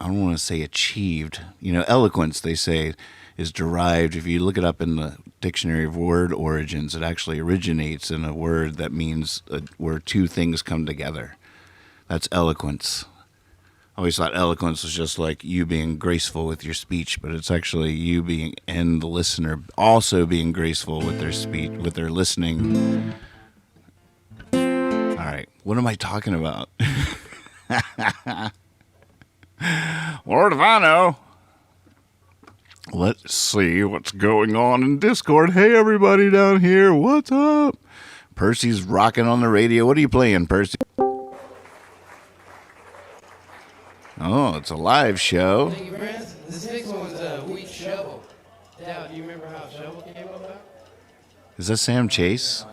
S7: don't want to say achieved. Eloquence, they say, is derived. If you look it up in the Dictionary of Word Origins, it actually originates in a word that means where two things come together. That's eloquence. I always thought eloquence was just like you being graceful with your speech, but it's actually you being, and the listener also being graceful with their speech, with their listening. All right, what am I talking about? Lord if I know. Let's see what's going on in Discord. Hey, everybody down here, what's up? Percy's rocking on the radio. What are you playing, Percy? Oh, it's a live show.
S15: Thank you, friends. This next one's Wheat Shovel. Now, do you remember how Shovel came about?
S7: Is that Sam Chase?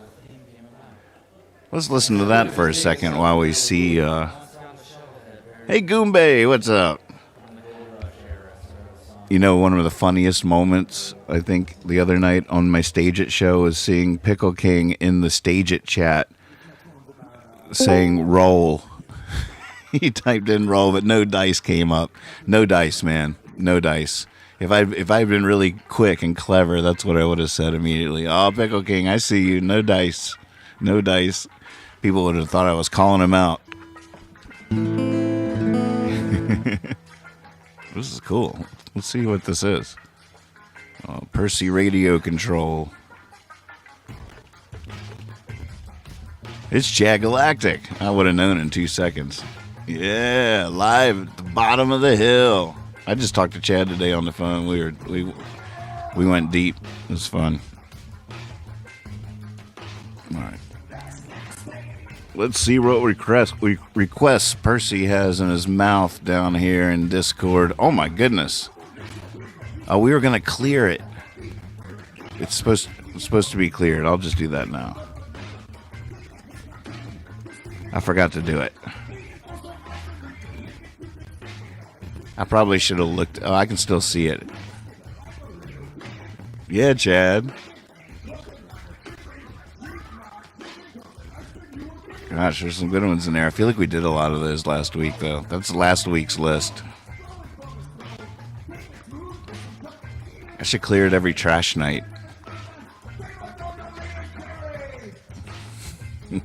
S7: Let's listen to that for a second while we see... Hey, Goombay, what's up? One of the funniest moments, I think, the other night on my Stage It show is seeing Pickle King in the Stage It chat saying roll. He typed in roll, but no dice came up. No dice, man. No dice. If I'd been really quick and clever, that's what I would have said immediately. Oh, Pickle King, I see you. No dice. No dice. People would have thought I was calling him out. This is cool. Let's see what this is. Oh, Percy radio control. It's Chad Galactic. I would have known in 2 seconds. Yeah, live at the bottom of the hill. I just talked to Chad today on the phone. We went deep. It was fun. All right. Let's see what requests Percy has in his mouth down here in Discord. Oh my goodness. Oh, we were going to clear it. It's supposed to be cleared. I'll just do that now. I forgot to do it. I probably should have looked. Oh, I can still see it. Yeah, Chad. Gosh, there's some good ones in there. I feel like we did a lot of those last week, though. That's last week's list. I should clear it every trash night.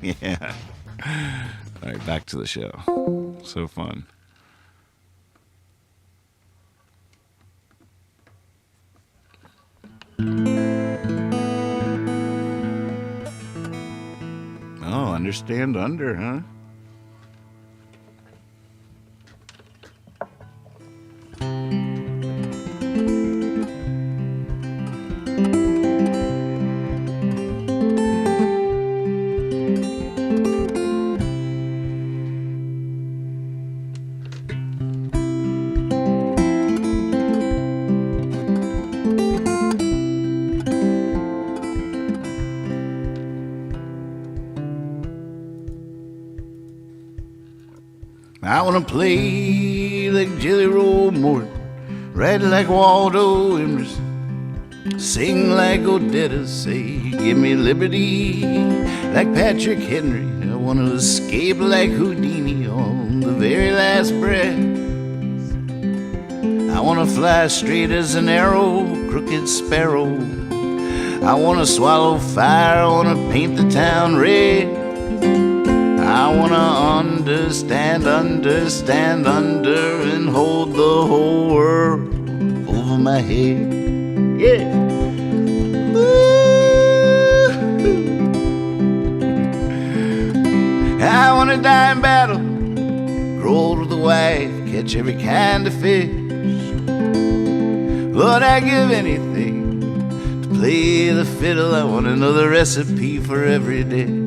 S7: Yeah. All right, back to the show. So fun. Oh, Understand Under, huh? I want to play like Jelly Roll Morton, write like Waldo Emerson, sing like Odetta, say, give me liberty like Patrick Henry. I want to escape like Houdini on the very last breath. I want to fly straight as an arrow, crooked sparrow. I want to swallow fire, I want to paint the town red. I want to understand under, and hold the whole world over my head. Yeah. I want to die in battle, grow old with a wife, catch every kind of fish. Lord, I give anything to play the fiddle. I want to know the recipe for every day.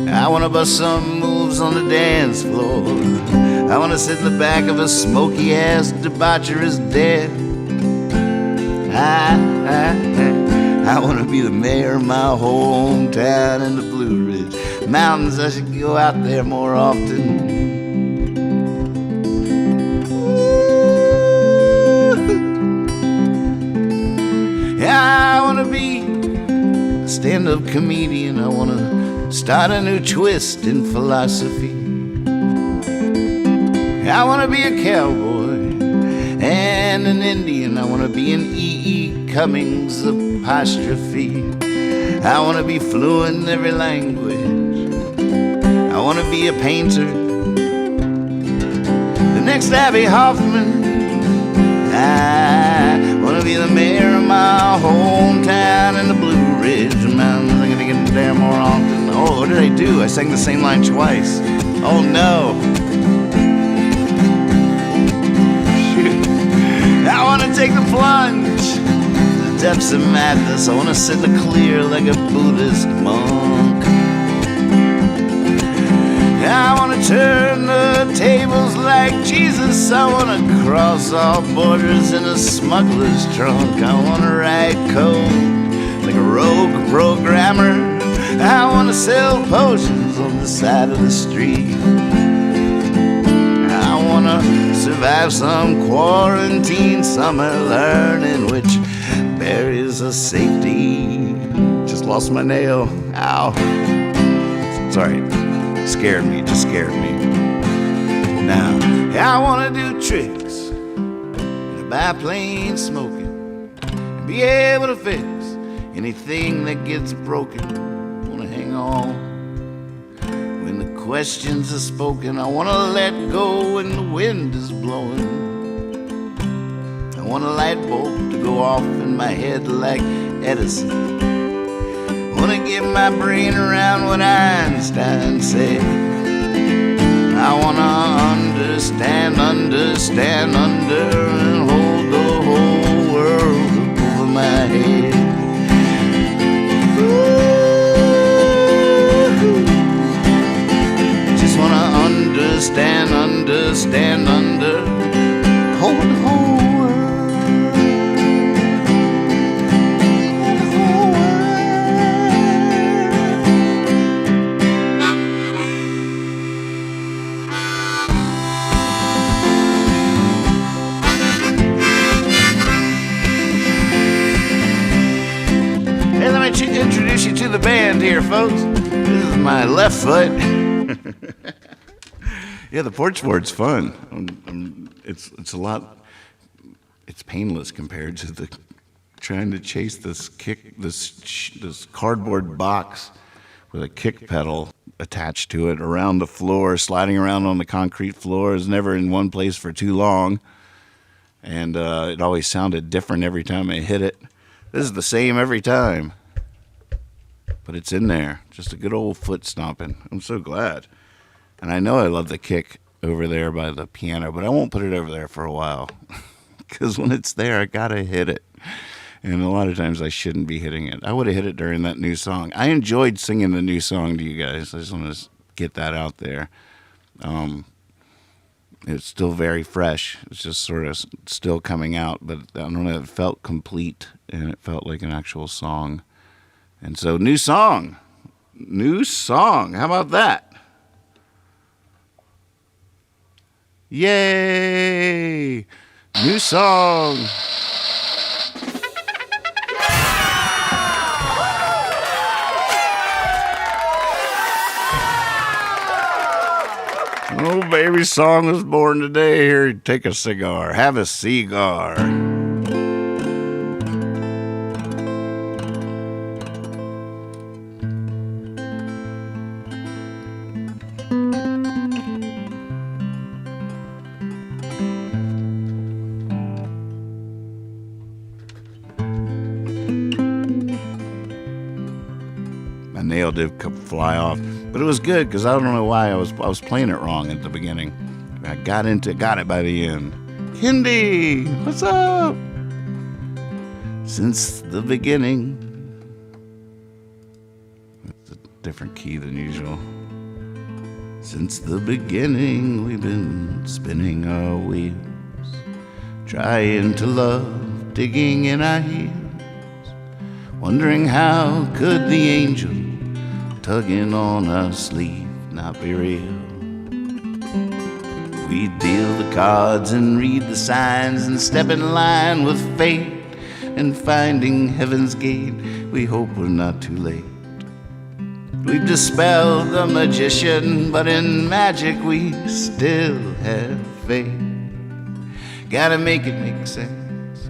S7: I want to bust some moves on the dance floor. I want to sit in the back of a smoky-ass debaucherous den. I want to be the mayor of my hometown in the Blue Ridge Mountains. I should go out there more often. I want to be a stand-up comedian. I want to start a new twist in philosophy. I want to be a cowboy and an Indian. I want to be an E.E. Cummings apostrophe. I want to be fluent in every language. I want to be a painter, the next Abby Hoffman. I want to be the mayor of my hometown in the Blue Ridge Mountains. I'm going to get there more often. Oh, what did I do? I sang the same line twice. Oh, no. Shoot. I want to take the plunge to the depths of madness. I want to sit in the clear like a Buddhist monk. I want to turn the tables like Jesus. I want to cross all borders in a smuggler's trunk. I want to write code like a rogue programmer. I want to sell potions on the side of the street. I want to survive some quarantine summer, learning which berries are safety. Just lost my nail. Ow. Sorry. Scared me, just scared me. Now, I want to do tricks in a biplane smoking, and be able to fix anything that gets broken. I want to hang on when the questions are spoken. I want to let go when the wind is blowing. I want a light bulb to go off in my head like Edison. I want to get my brain around what Einstein said. I want to understand under, and hold the whole world over my head. Ooh. Just want to understand under, hold the whole introduce you to the band here, folks. This is my left foot. Yeah, the porch board's fun. It's a lot. It's painless compared to the trying to chase this cardboard box with a kick pedal attached to it around the floor, sliding around on the concrete floor. Is never in one place for too long, and it always sounded different every time I hit it. This is the same every time. But it's in there. Just a good old foot stomping. I'm so glad. And I know I love the kick over there by the piano, but I won't put it over there for a while. Because when it's there, I gotta hit it. And a lot of times I shouldn't be hitting it. I would have hit it during that new song. I enjoyed singing the new song to you guys. I just want to get that out there. It's still very fresh. It's just sort of still coming out. But I don't know, it felt complete. And it felt like an actual song. And so, new song. How about that? Yay! New song. Oh, baby song was born today. Here, take a cigar. Have a cigar. My nail did fly off, but it was good because I don't know why I was playing it wrong at the beginning. I got it by the end. Hindi, what's up? Since the beginning. It's a different key than usual. Since the beginning, we've been spinning our wheels, trying to love, digging in our heels, wondering how could the angel tugging on our sleeve not be real. We deal the cards and read the signs and step in line with fate, and finding heaven's gate, we hope we're not too late. We've dispelled the magician, but in magic we still have faith. Gotta make it make sense,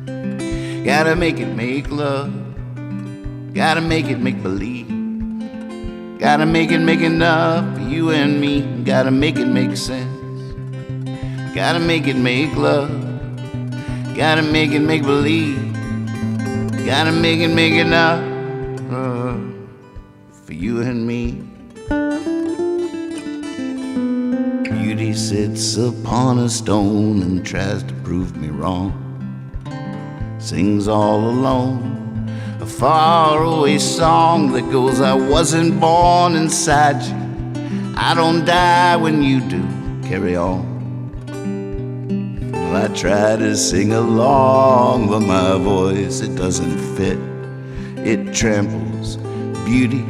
S7: gotta make it make love, gotta make it make believe, gotta make it make enough for you and me. Gotta make it make sense, gotta make it make love, gotta make it make believe, gotta make it make enough for you and me. Beauty sits upon a stone and tries to prove me wrong, sings all alone a faraway song that goes, I wasn't born inside you, I don't die when you do, carry on. Well, I try to sing along, but my voice, it doesn't fit, it tramples. Beauty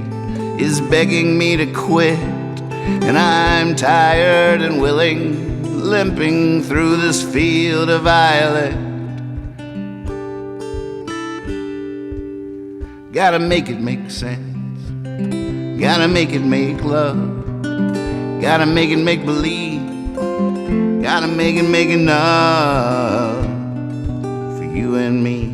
S7: is begging me to quit, and I'm tired and willing, limping through this field of violet. Gotta make it make sense, gotta make it make love, gotta make it make believe, gotta make it make enough for you and me.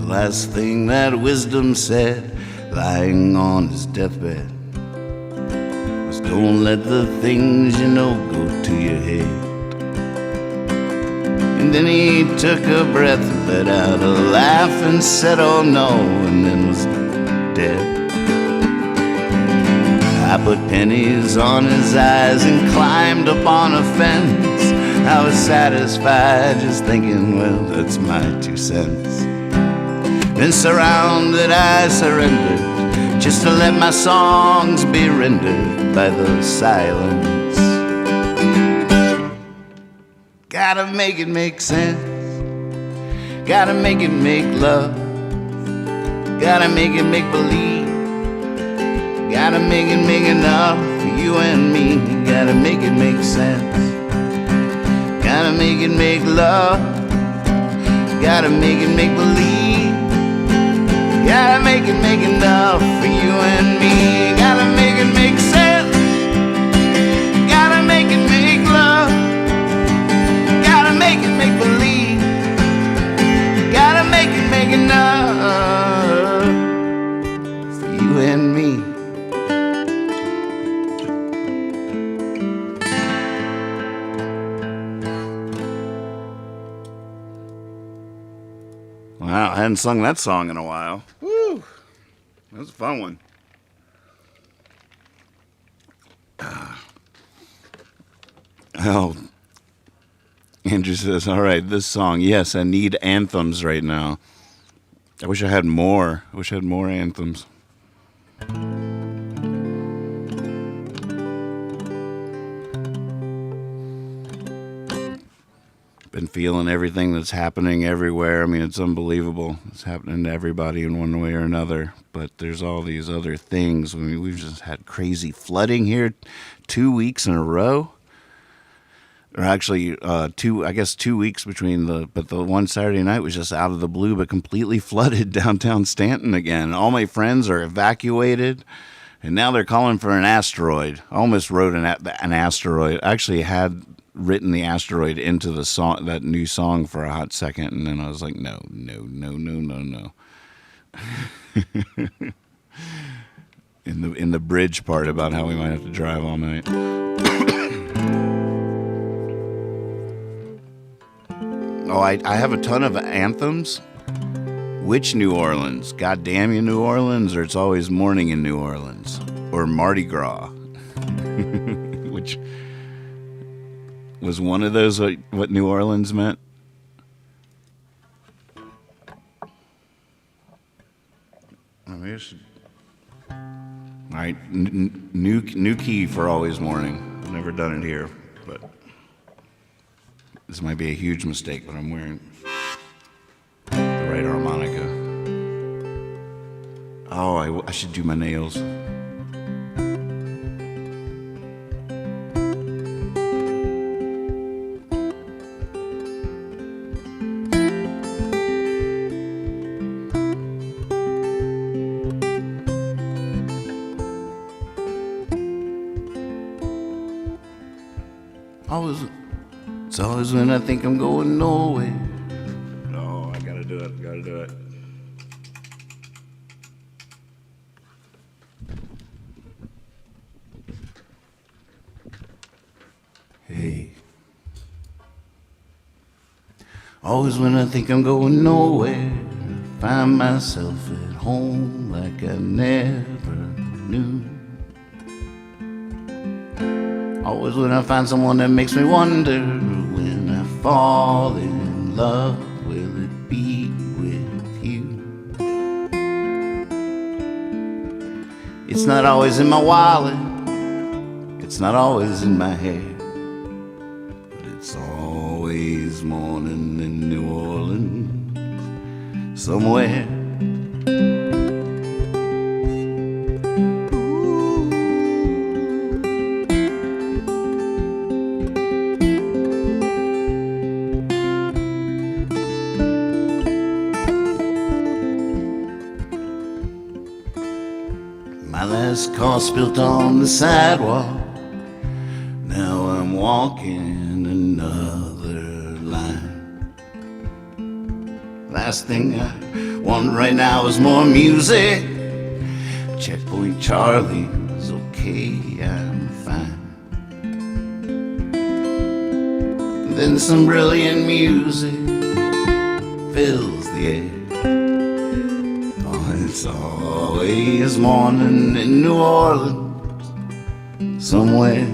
S7: Last thing that wisdom said, lying on his deathbed, was don't let the things you know go to your head. And then he took a breath, let out a laugh and said, oh no, and then was dead. I put pennies on his eyes and climbed up on a fence. I was satisfied just thinking, well, that's my 2 cents. Then surrounded I surrendered, just to let my songs be rendered by the silence. Gotta make it make sense, gotta make it make love, gotta make it make believe, gotta make it make enough for you and me. Gotta make it make sense, gotta make it make love, gotta make it make believe, gotta make it make enough for you and me. Gotta make it make sense, gotta make it make love, gotta make it make believe, gotta make it make enough for you and me. Wow, I hadn't sung that song in a while. Woo! That was a fun one. Oh, Andrew says, all right, this song. Yes, I need anthems right now. I wish I had more. I wish I had more anthems. Been feeling everything that's happening everywhere. I mean, it's unbelievable. It's happening to everybody in one way or another. But there's all these other things. I mean, we've just had crazy flooding here 2 weeks in a row. Or actually, 2 weeks between but the one Saturday night was just out of the blue, but completely flooded downtown Stanton again. All my friends are evacuated, and now they're calling for an asteroid. I almost wrote an asteroid. I actually had written the asteroid into the song, that new song, for a hot second, and then I was like, no. in the bridge part about how we might have to drive all night. Oh, I have a ton of anthems. Which New Orleans? God damn you, New Orleans, or It's Always Morning in New Orleans, or Mardi Gras, which was one of those what New Orleans meant. All right, new key for Always Morning. I've never done it here, but this might be a huge mistake, but I'm wearing the right harmonica. Oh, I should do my nails. It's always when I think I'm going nowhere. Oh, I gotta do it. Hey. Always when I think I'm going nowhere, I find myself at home like I never knew. Always when I find someone that makes me wonder, when I fall in love, will it be with you? It's not always in my wallet, it's not always in my hair, but it's always morning in New Orleans, somewhere. Car spilt on the sidewalk. Now I'm walking another line. Last thing I want right now is more music. Checkpoint Charlie's okay, I'm fine. Then some brilliant music fills the air. It's always morning in New Orleans, somewhere.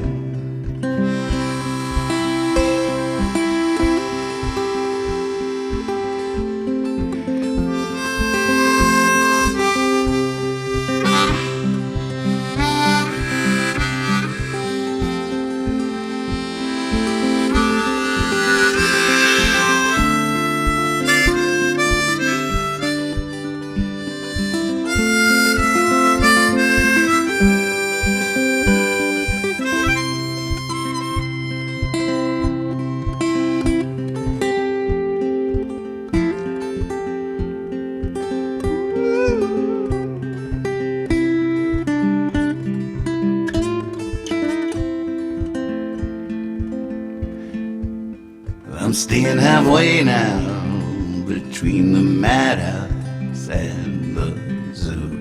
S7: I'm staying halfway now between the madhouse and the zoo.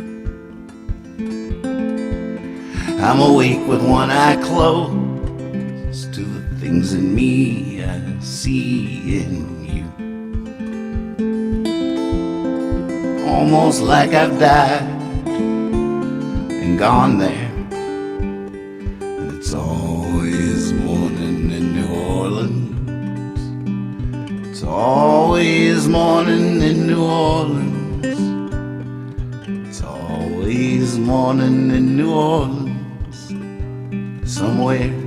S7: I'm awake with one eye closed to the things in me I see in you. Almost like I've died and gone there. And it's always morning in New Orleans,
S10: always morning in New Orleans. It's always morning in New Orleans. Somewhere.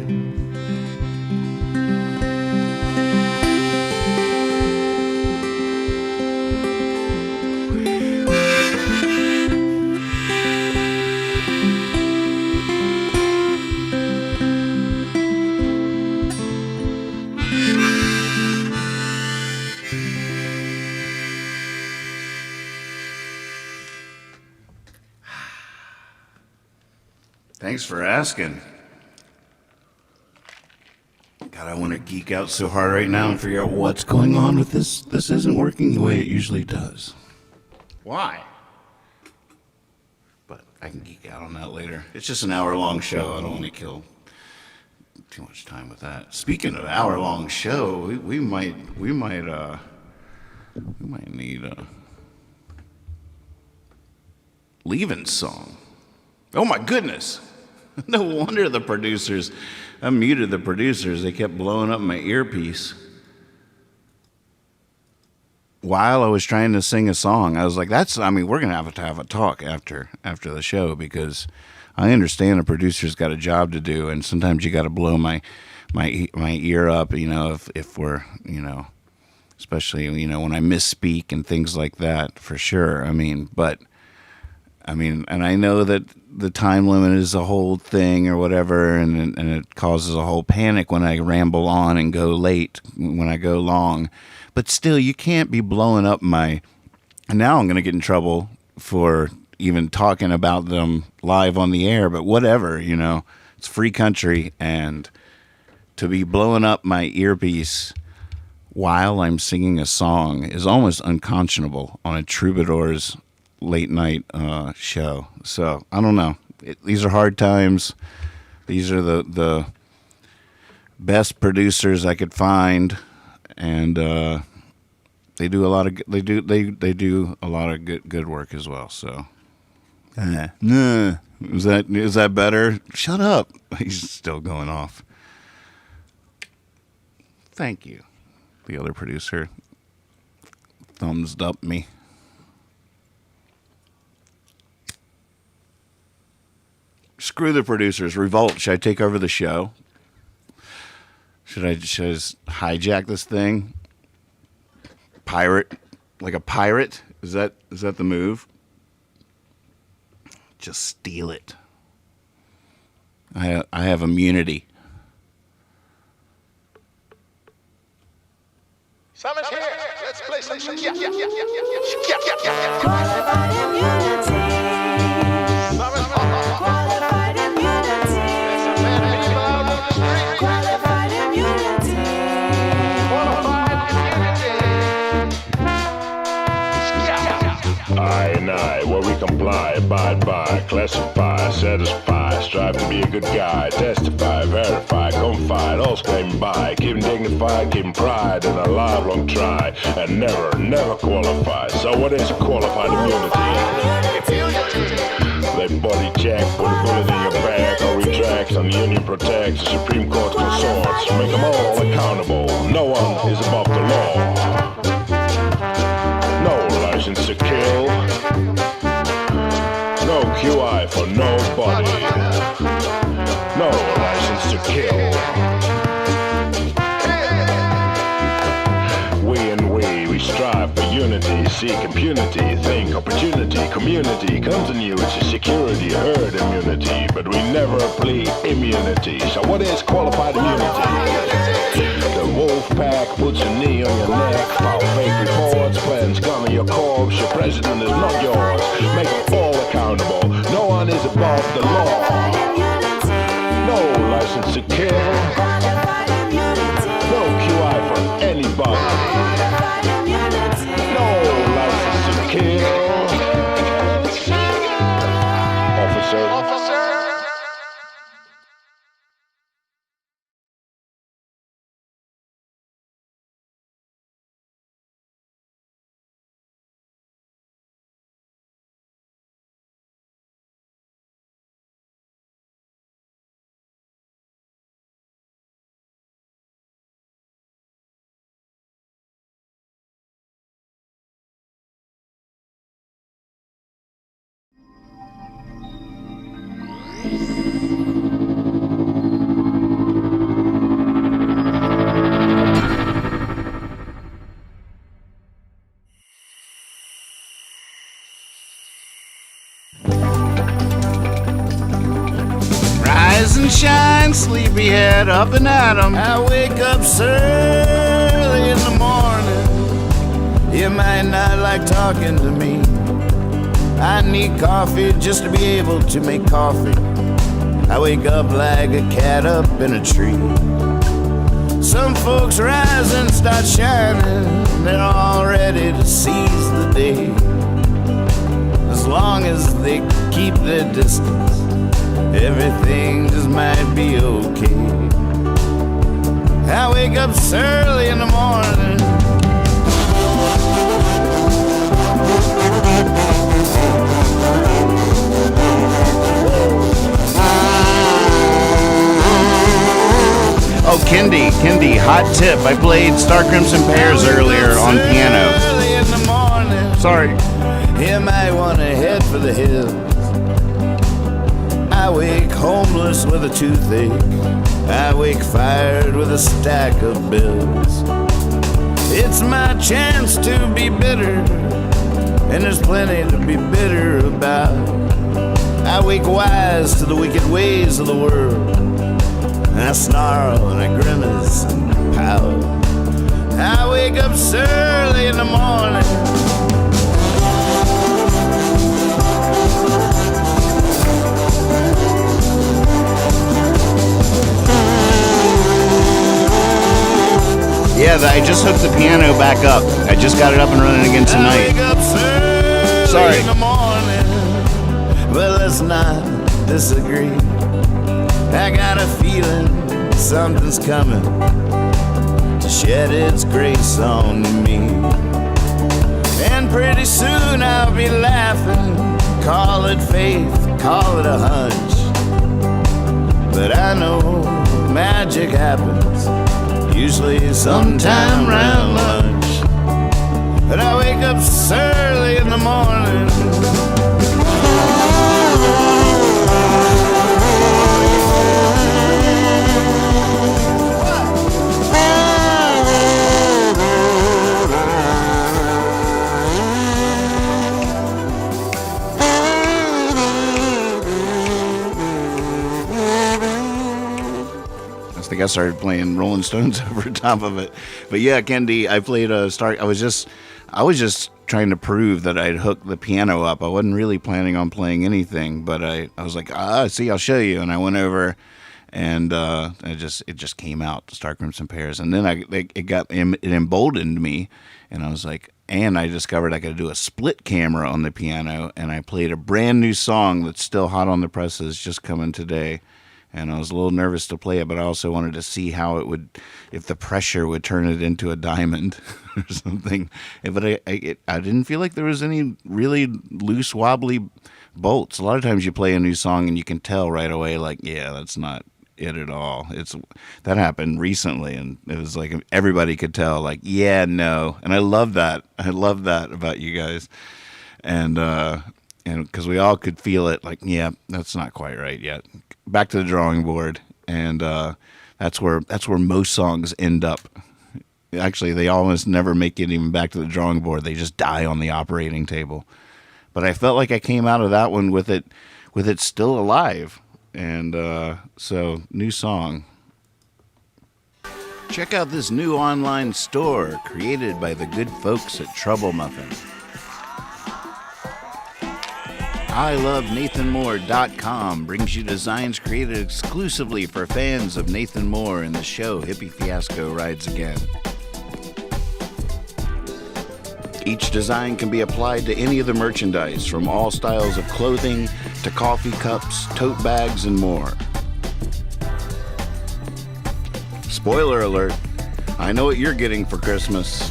S7: Thanks for asking. God, I want to geek out so hard right now and figure out what's going on with this. This isn't working the way it usually does. Why? But I can geek out on that later. It's just an hour-long show. I don't want to kill too much time with that. Speaking of hour-long show, we might need a leaving song. Oh my goodness. No wonder the producers, I muted the producers. They kept blowing up my earpiece while I was trying to sing a song. I was like, we're going to have a talk after the show, because I understand the producer's got a job to do, and sometimes you got to blow my ear up, if we're, especially, when I misspeak and things like that, for sure. And I know that the time limit is a whole thing or whatever, and it causes a whole panic when I ramble on and go late, when I go long. But still, you can't be blowing up and now I'm going to get in trouble for even talking about them live on the air, but whatever, it's free country, and to be blowing up my earpiece while I'm singing a song is almost unconscionable on a Troubadour's late night show. So I don't know. These are hard times. These are the best producers I could find, and they do a lot of good work as well. So is that better? Shut up. He's still going off. Thank you. The other producer thumbs up me. Screw the producers. Revolt. Should I take over the show? Should I just hijack this thing? Pirate, like a pirate? Is that the move? Just steal it. I have immunity.
S16: Summer's here. Let's play some qualified immunity. Qualified immunity. Qualified immunity.
S5: I and I, where we comply, abide by, classify, satisfy, strive to be a good guy, testify, verify, confide, all claim by, keep dignified, keep pride, and a lifelong try, and never qualify. So what is qualified immunity? They body check, put a bullet in your back, or retracts, and the union protects, the Supreme Court consorts, make them all accountable. No one is above the law. No license to kill. No QI for nobody. No license to kill. We strive for unity, seek impunity, think opportunity, community, continuity, security, herd immunity, but we never plead immunity. So what is qualified immunity? The wolf pack puts a knee on your neck, file fake reports, plans gun on your corpse, your president is not yours, make them all accountable, no one is above the law. No license to kill, no QI for anybody. No license to kill. Officer.
S7: sunshine, sleepyhead, up and at 'em.
S10: I wake up so early in the morning. You might not like talking to me. I need coffee just to be able to make coffee. I wake up like a cat up in a tree. Some folks rise and start shining. They're all ready to seize the day. As long as they keep their distance, everything just might be okay. I wake up so early in the morning.
S7: Oh, Kendi, hot tip. I played Star Crimson Pears earlier on piano.
S10: Early in the morning.
S7: Sorry.
S10: You might want to head for the hills. I wake homeless with a toothache. I wake fired with a stack of bills. It's my chance to be bitter, and there's plenty to be bitter about. I wake wise to the wicked ways of the world, and I snarl and I grimace and pout. I wake up so early in the morning.
S7: Yeah, I just hooked the piano back up. I just got it up and running again tonight.
S10: I wake up so early
S7: Sorry.
S10: in the morning. Well, let's not disagree. I got a feeling something's coming to shed its grace on me. And pretty soon I'll be laughing. Call it faith, call it a hunch. But I know magic happens, usually sometime around lunch. But I wake up so early in the morning.
S7: I think I started playing Rolling Stones over top of it. But yeah, Kendi, I played a Star. I was just trying to prove that I'd hooked the piano up. I wasn't really planning on playing anything, but I was like, see, I'll show you. And I went over, and it just came out, Star Crimson Pears. And then it emboldened me, and I was like, and I discovered I could do a split camera on the piano, and I played a brand new song that's still hot on the presses, just coming today. And I was a little nervous to play it, but I also wanted to see how it would, if the pressure would turn it into a diamond or something. But I didn't feel like there was any really loose, wobbly bolts. A lot of times you play a new song and you can tell right away, like, yeah, that's not it at all. That happened recently, and it was like everybody could tell, like, yeah, no. And I love that. I love that about you guys. And because we all could feel it, like, yeah, that's not quite right yet. Back to the drawing board, and that's where most songs end up. Actually, they almost never make it even back to the drawing board. They just die on the operating table. But I felt like I came out of that one with it still alive, and so new song. Check out this new online store created by the good folks at Trouble Muffin. ILoveNathanMoore.com brings you designs created exclusively for fans of Nathan Moore and the show Hippie Fiasco Rides Again. Each design can be applied to any of the merchandise, from all styles of clothing to coffee cups, tote bags, and more. Spoiler alert, I know what you're getting for Christmas.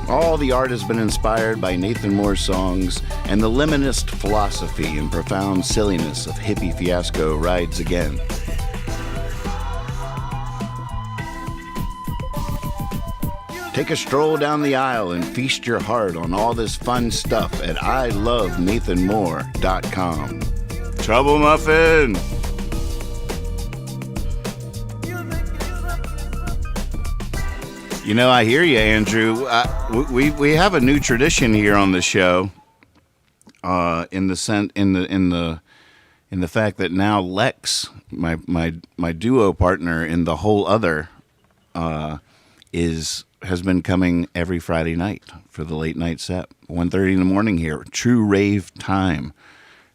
S7: All the art has been inspired by Nathan Moore's songs and the liminist philosophy and profound silliness of Hippie Fiasco Rides Again. Take a stroll down the aisle and feast your heart on all this fun stuff at ILoveNathanMoore.com. Trouble Muffin! You know, I hear you, Andrew. We have a new tradition here on the show. in the fact that now Lex, my duo partner in the whole other, has been coming every Friday night for the late night set, 1:30 in the morning here, true rave time,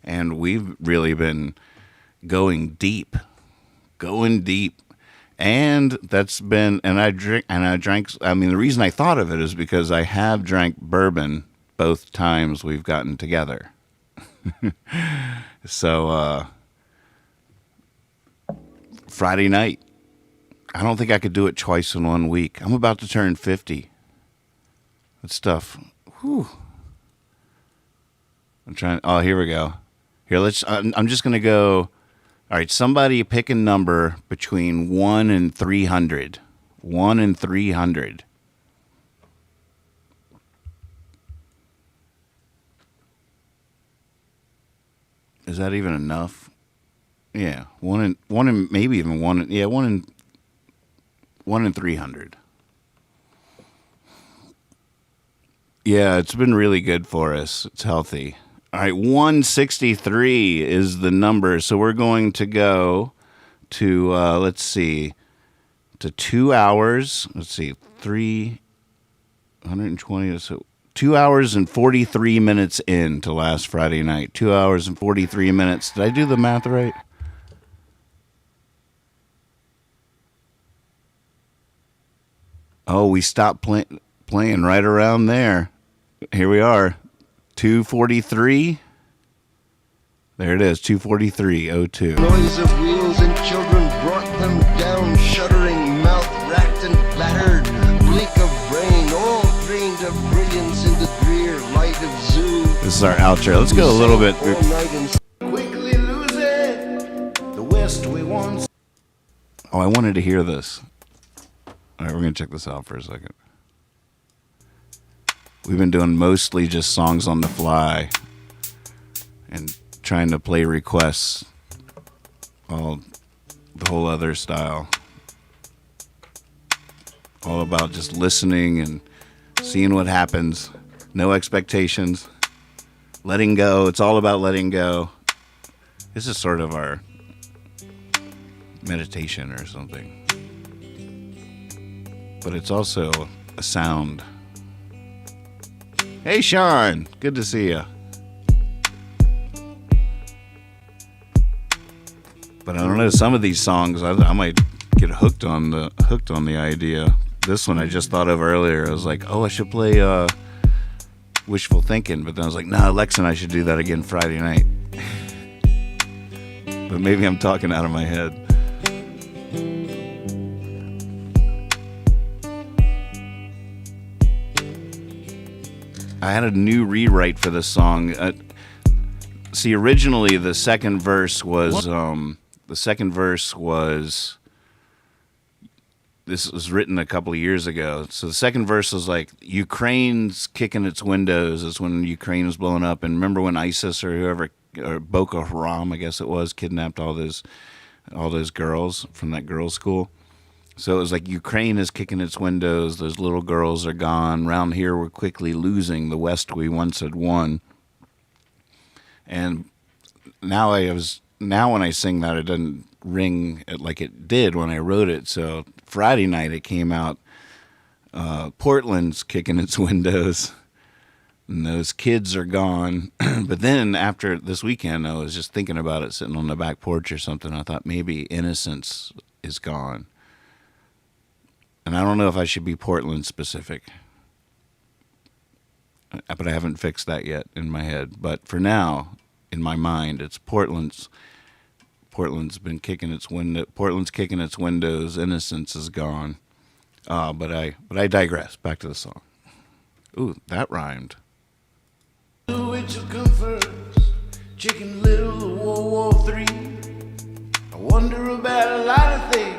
S7: and we've really been going deep, and that's been, and I drank. I mean, the reason I thought of it is because I have drank bourbon both times we've gotten together. So Friday night, I don't think I could do it twice in 1 week. I'm about to turn 50. That stuff. Whew. I'm trying. Oh, here we go. Here, I'm just gonna go. All right, somebody pick a number between 1 and 300. 1 and 300. Is that even enough? Yeah, one and maybe even one. Yeah, 1 in 300. Yeah, it's been really good for us. It's healthy. All right, 163 is the number. So we're going to go to, let's see, to 2 hours. Let's see, 320. So 2 hours and 43 minutes in to last Friday night. 2 hours and 43 minutes. Did I do the math right? Oh, we stopped playing right around there. Here we are. 2:43. There it is, 2:43:02.
S17: Noise of wheels and children brought them down, shuddering, mouth racked and battered. Blink of brain, all drained of brilliance in the drear light of zoo.
S7: This is our outro. Let's go a little bit.
S17: Quickly lose it. The West we once.
S7: Oh, I wanted to hear this. All right, we're going to check this out for a second. We've been doing mostly just songs on the fly and trying to play requests, all the whole other style. All about just listening and seeing what happens. No expectations. Letting go. It's all about letting go. This is sort of our meditation or something. But it's also a sound. Hey, Sean. Good to see you. But I don't know. Some of these songs, I might get hooked on the idea. This one I just thought of earlier. I was like, oh, I should play Wishful Thinking. But then I was like, nah, Lex and I should do that again Friday night. But maybe I'm talking out of my head. I had a new rewrite for this song. See, originally the second verse was this was written a couple of years ago. So the second verse was like, Ukraine's kicking its windows. Is when Ukraine was blowing up. And remember when ISIS or whoever, or Boko Haram, I guess it was, kidnapped all those girls from that girls' school. So it was like, Ukraine is kicking its windows. Those little girls are gone. Round here we're quickly losing. The West we once had won. And now when I sing that, it doesn't ring like it did when I wrote it. So Friday night it came out, Portland's kicking its windows and those kids are gone. But then after this weekend, I was just thinking about it sitting on the back porch or something. I thought maybe innocence is gone. And I don't know if I should be Portland specific, but I haven't fixed that yet in my head. But for now, in my mind, it's Portland's been kicking its window. Portland's kicking its windows. Innocence is gone. But I digress. Back to the song. Ooh, that rhymed.
S17: Which will come first? Chicken Little or World War III? I wonder about a lot of things.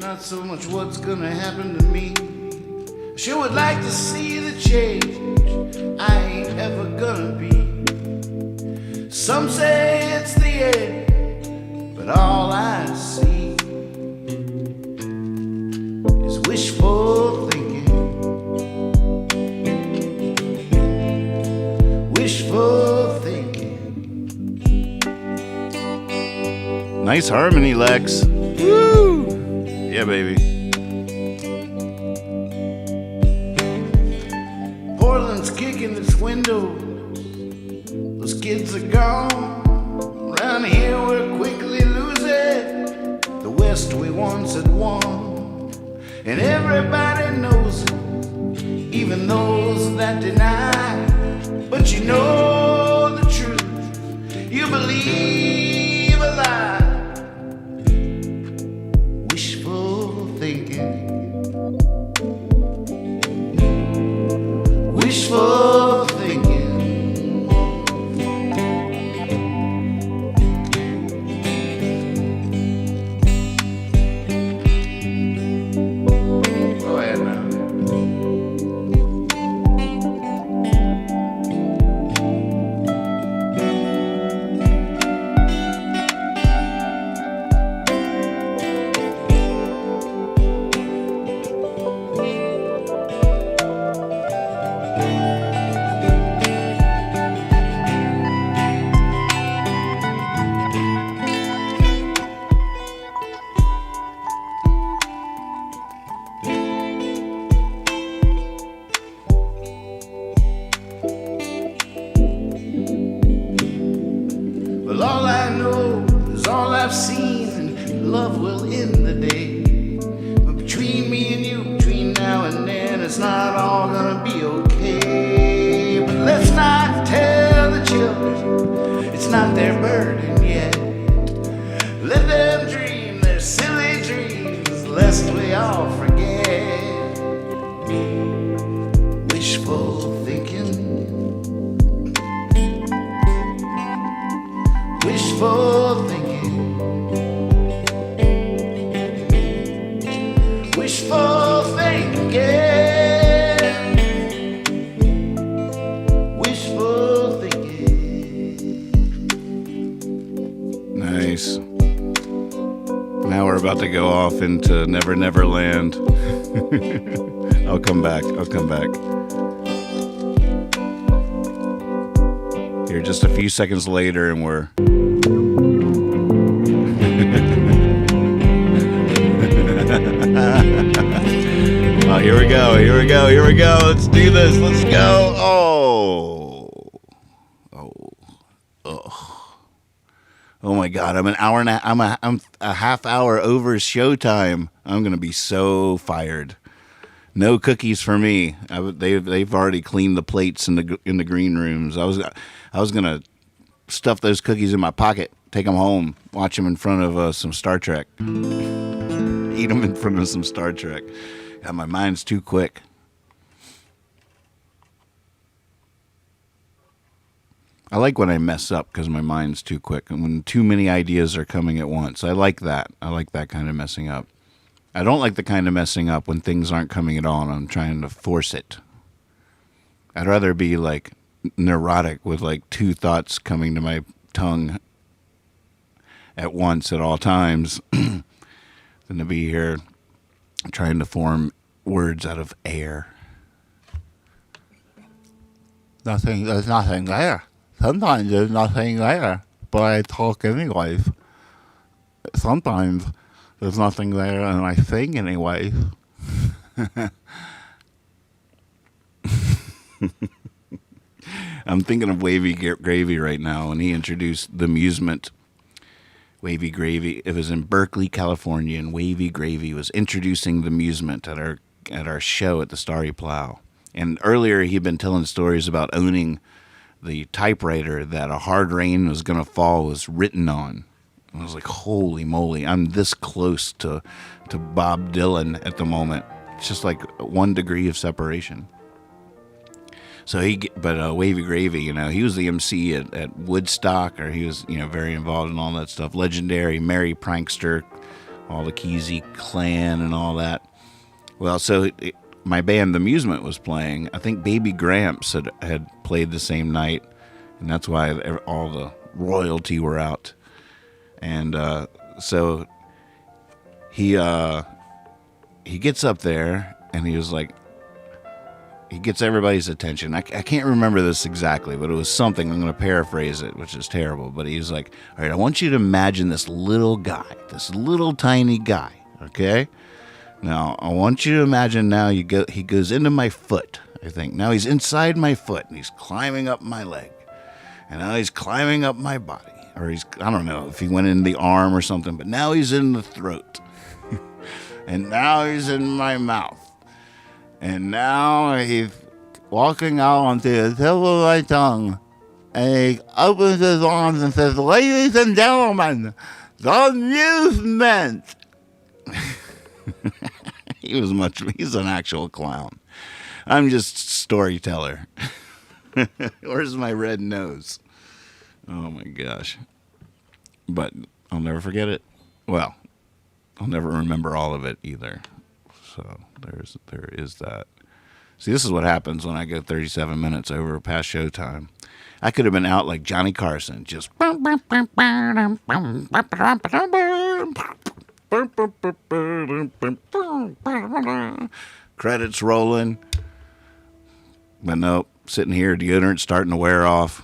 S17: Not so much what's gonna happen to me. I sure would like to see the change I ain't ever gonna be. Some say it's the end, but all I see is wishful thinking. Wishful thinking.
S7: Nice harmony, Lex. Woo! Yeah, baby.
S17: Portland's kicking its windows. Those kids are gone. Around here we're quickly losing the West we once had won. And everybody knows it, even those that deny. But you know the truth, you believe a lie. Wishful thinking. Wishful thinking. Go ahead now. Well, all I know is all I've seen, and love will end the day. But between me and you, between now and then, it's not all gonna be okay. But let's not tell the children it's not their burden yet. Let them dream their silly dreams, lest we all forget. Wishful thinking. Wishful thinking. Wishful thinking. Wishful thinking.
S7: Nice. Now we're about to go off into Never Never Land. I'll come back. Here just a few seconds later and we're... Oh, here we go. Let's do this. Let's go. Oh my God. I'm a half hour over showtime. I'm going to be so fired. No cookies for me. They've already cleaned the plates in the green rooms. I was going to stuff those cookies in my pocket, take them home, watch them in front of some Star Trek. Eat them in front of some Star Trek. God, my mind's too quick. I like when I mess up because my mind's too quick and when too many ideas are coming at once. I like that. I like that kind of messing up. I don't like the kind of messing up when things aren't coming at all and I'm trying to force it. I'd rather be like neurotic with like two thoughts coming to my tongue at once at all times than to be here trying to form words out of air. There's nothing there. Sometimes there's nothing there, but I talk anyways. Sometimes there's nothing there and I sing anyways. I'm thinking of Wavy Gravy right now, and he introduced the amusement. Wavy Gravy. It was in Berkeley, California, and Wavy Gravy was introducing the amusement at our show at the Starry Plow. And earlier he'd been telling stories about owning the typewriter that A Hard Rain Was Gonna Fall was written on. I was like, holy moly, I'm this close to Bob Dylan at the moment. It's just like 1 degree of separation. So Wavy Gravy, he was the MC at Woodstock, or he was, very involved in all that stuff. Legendary, Merry Prankster, all the Kesey clan and all that. Well, so my band, The Amusement, was playing. I think Baby Gramps had played the same night, and that's why all the royalty were out. And so he gets up there, and he was like, he gets everybody's attention. I can't remember this exactly, but it was something. I'm going to paraphrase it, which is terrible. But he's like, all right, I want you to imagine this little guy, this little tiny guy, okay? Now, I want you to imagine now he goes into my foot, I think. Now he's inside my foot, and he's climbing up my leg. And now he's climbing up my body. Or I don't know if he went in the arm or something, but now he's in the throat. And now he's in my mouth. And now he's walking out onto the tip of my tongue. And he opens his arms and says, ladies and gentlemen, the amusement. He's an actual clown. I'm just storyteller. Where's my red nose? Oh my gosh. But I'll never forget it. Well, I'll never remember all of it either. So there is that. See, this is what happens when I go 37 minutes over past showtime. I could have been out like Johnny Carson, just credits rolling. But nope, sitting here, deodorant starting to wear off.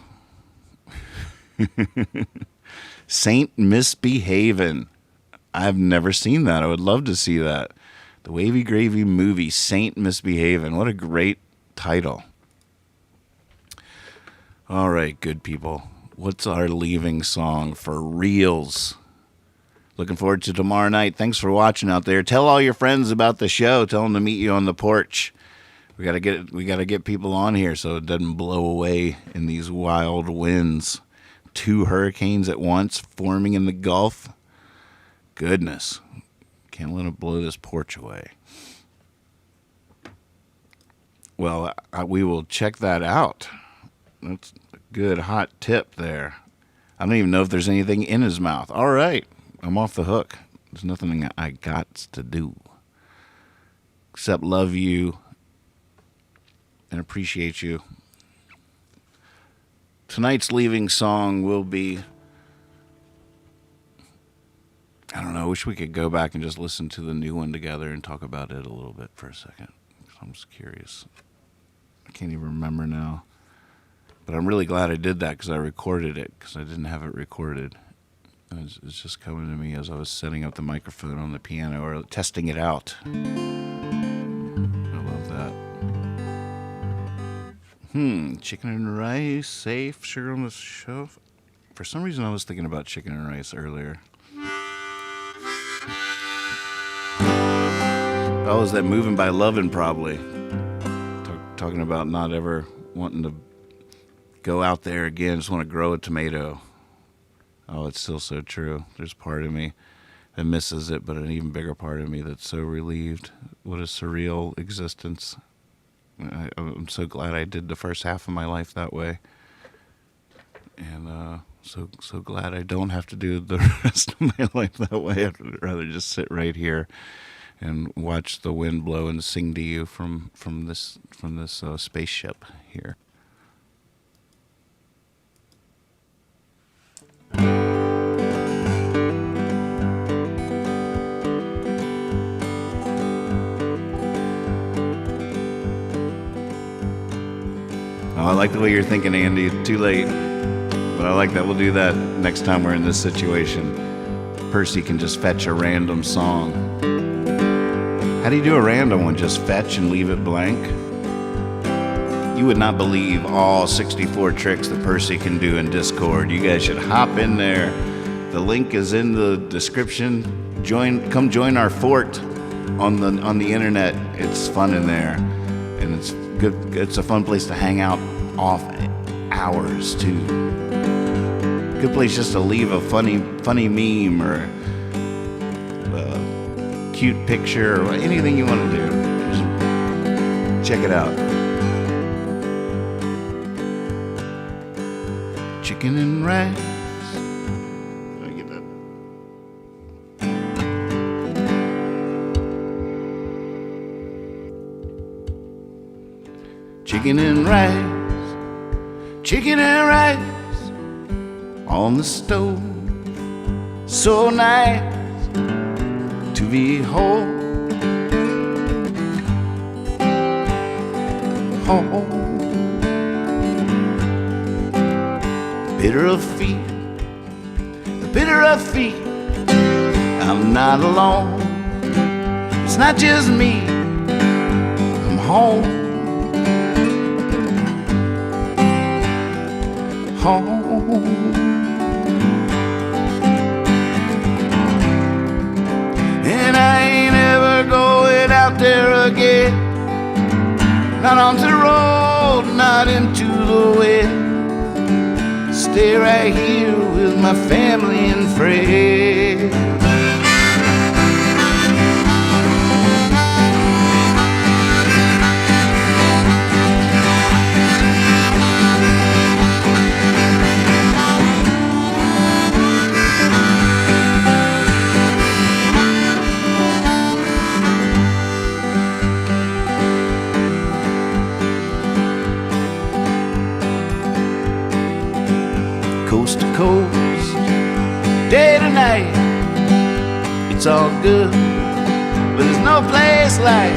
S7: Saint Misbehavin'. I've never seen that. I would love to see that. The Wavy Gravy movie, Saint Misbehavin'. What a great title. All right, good people. What's our leaving song for reals? Looking forward to tomorrow night. Thanks for watching out there. Tell all your friends about the show. Tell them to meet you on the porch. We gotta get people on here so it doesn't blow away in these wild winds. 2 hurricanes at once forming in the Gulf. Goodness. Can't let it blow this porch away. Well, we will check that out. That's a good hot tip there. I don't even know if there's anything in his mouth. All right. I'm off the hook. There's nothing I got to do. Except love you and appreciate you. Tonight's leaving song will be, I don't know, I wish we could go back and just listen to the new one together and talk about it a little bit for a second. I'm just curious. I can't even remember now. But I'm really glad I did that because I recorded it, because I didn't have it recorded. It's just coming to me as I was setting up the microphone on the piano or testing it out. I love that. Chicken and rice, safe, sugar on the shelf. For some reason, I was thinking about chicken and rice earlier. Oh, was that Moving by Lovin' probably. Talking about not ever wanting to go out there again, just want to grow a tomato. Oh, it's still so true. There's part of me that misses it, but an even bigger part of me that's so relieved. What a surreal existence. I'm so glad I did the first half of my life that way. And so glad I don't have to do the rest of my life that way. I'd rather just sit right here and watch the wind blow and sing to you from this spaceship here. Oh, I like the way you're thinking, Andy. Too late. But I like that. We'll do that next time we're in this situation. Percy can just fetch a random song. How do you do a random one? Just fetch and leave it blank? You would not believe all 64 tricks that Percy can do in Discord. You guys should hop in there. The link is in the description. Come join our fort on the internet. It's fun in there. And it's good. It's a fun place to hang out off hours too. Good place just to leave a funny meme or a cute picture or anything you want to do. Just check it out. Chicken and rice. Let me get that. Chicken and rice, chicken and rice on the stove, so nice to behold.
S17: home. Bitter of feet, the bitter of feet. I'm not alone. It's not just me. I'm home. Home. And I ain't ever going out there again. Not onto the road, not into the wind. Stay right here with my family and friends. Coast to coast, day to night, it's all good, but there's no place like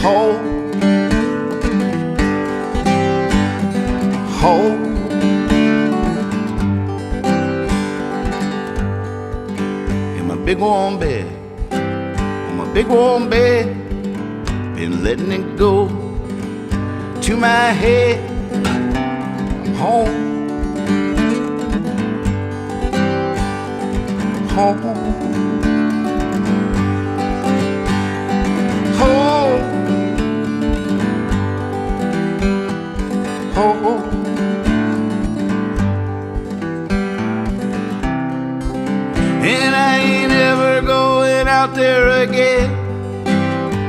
S17: home. Home. In my big warm bed, on my big warm bed, been letting it go to my head. I'm home. Home. Home. Home. And I ain't ever going out there again.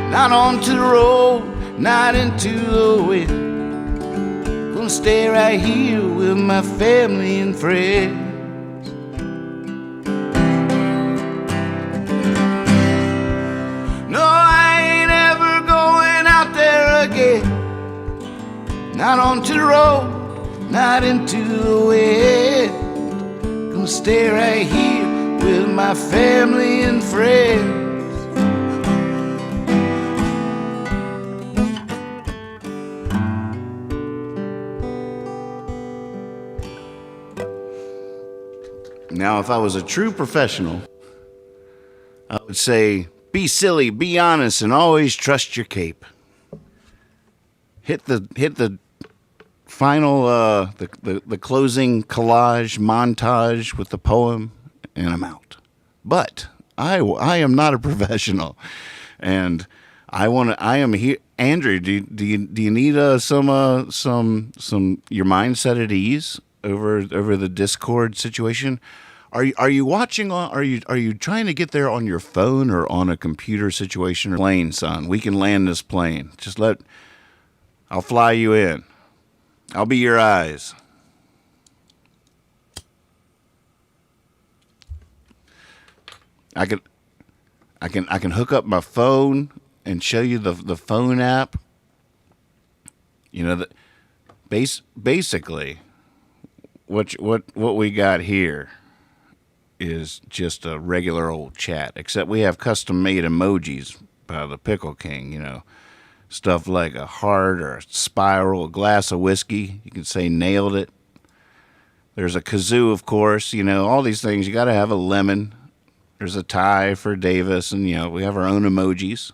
S17: Not onto the road, not into the wind. Gonna stay right here with my family and friends. Not onto the road, not into the wind. Gonna stay right here with my family and friends. Now, if I was a true professional, I would say, be silly, be honest, and always trust your cape. Hit the final the closing collage montage with the poem, and I'm out. But I am not a professional, and I am here. Andrew, do you need some your mindset at ease over the Discord situation? Are you watching on? Are you trying to get there on your phone or on a computer situation? Plane, son, we can land this plane. I'll fly you in. I'll be your eyes. I can hook up my phone and show you the phone app. You know that basically what we got here is just a regular old chat, except we have custom made emojis by the Pickle King, you know. Stuff like a heart or a spiral, a glass of whiskey. You can say nailed it. There's a kazoo, of course. You know, all these things. You got to have a lemon. There's a tie for Davis. And, you know, we have our own emojis.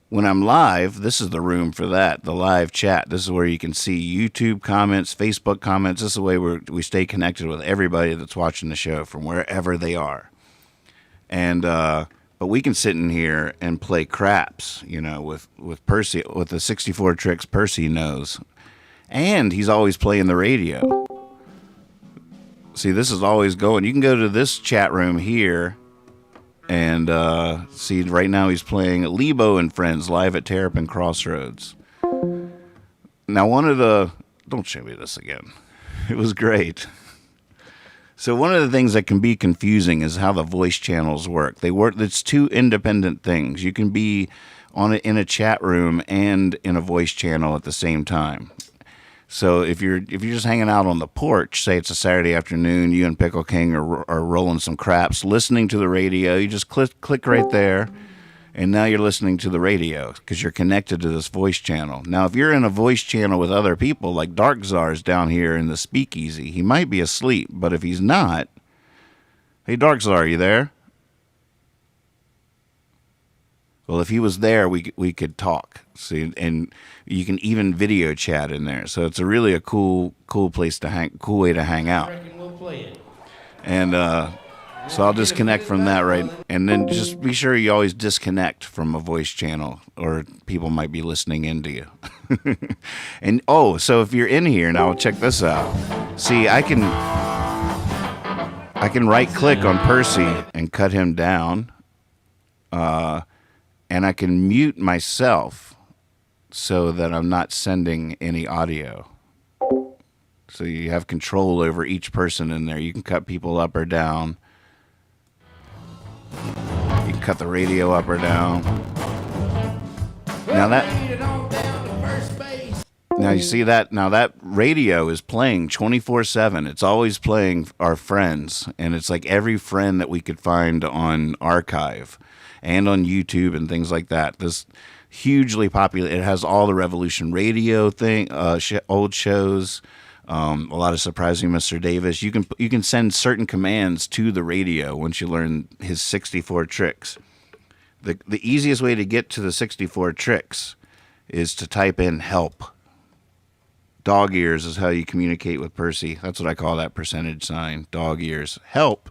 S17: When I'm live, this is the room for that, the live chat. This is where you can see YouTube comments, Facebook comments. This is the way we stay connected with everybody that's watching the show from wherever they are. And, but we can sit in here and play craps, you know, with Percy, with the 64 tricks Percy knows. And he's always playing the radio. See, this is always going. You can go to this chat room here and see right now he's playing Lebo and Friends live at Terrapin Crossroads. Now, don't show me this again. It was great. So one of the things that can be confusing is how the voice channels work. It's two independent things. You can be in a chat room and in a voice channel at the same time. So if you're just hanging out on the porch, say it's a Saturday afternoon, you and Pickle King are rolling some craps, listening to the radio, you just click right there,
S7: And now you're listening to the radio because you're connected to this voice channel. Now, if you're in a voice channel with other people, like Dark Czar's down here in the speakeasy, he might be asleep. But if he's not, hey, Dark Czar, are you there? Well, if he was there, we could talk. See, and you can even video chat in there. So it's a cool place to cool way to hang out.
S15: I reckon we'll play it.
S7: And so I'll disconnect from that, right? And then just be sure you always disconnect from a voice channel, or people might be listening into you. And so if you're in here now, check this out. See, I can right click on Percy and cut him down. And I can mute myself so that I'm not sending any audio. So you have control over each person in there. You can cut people up or down. You can cut the radio up or down. Now you see that? Now that radio is playing 24/7. It's always playing our friends. And it's like every friend that we could find on archive and on YouTube and things like that. This hugely popular. It has all the Revolution Radio thing, old shows, a lot of Surprising Mr. Davis. You can send certain commands to the radio once you learn his 64 tricks. The easiest way to get to the 64 tricks is to type in help. Dog ears is how you communicate with Percy. That's what I call that percentage sign. Dog ears. Help.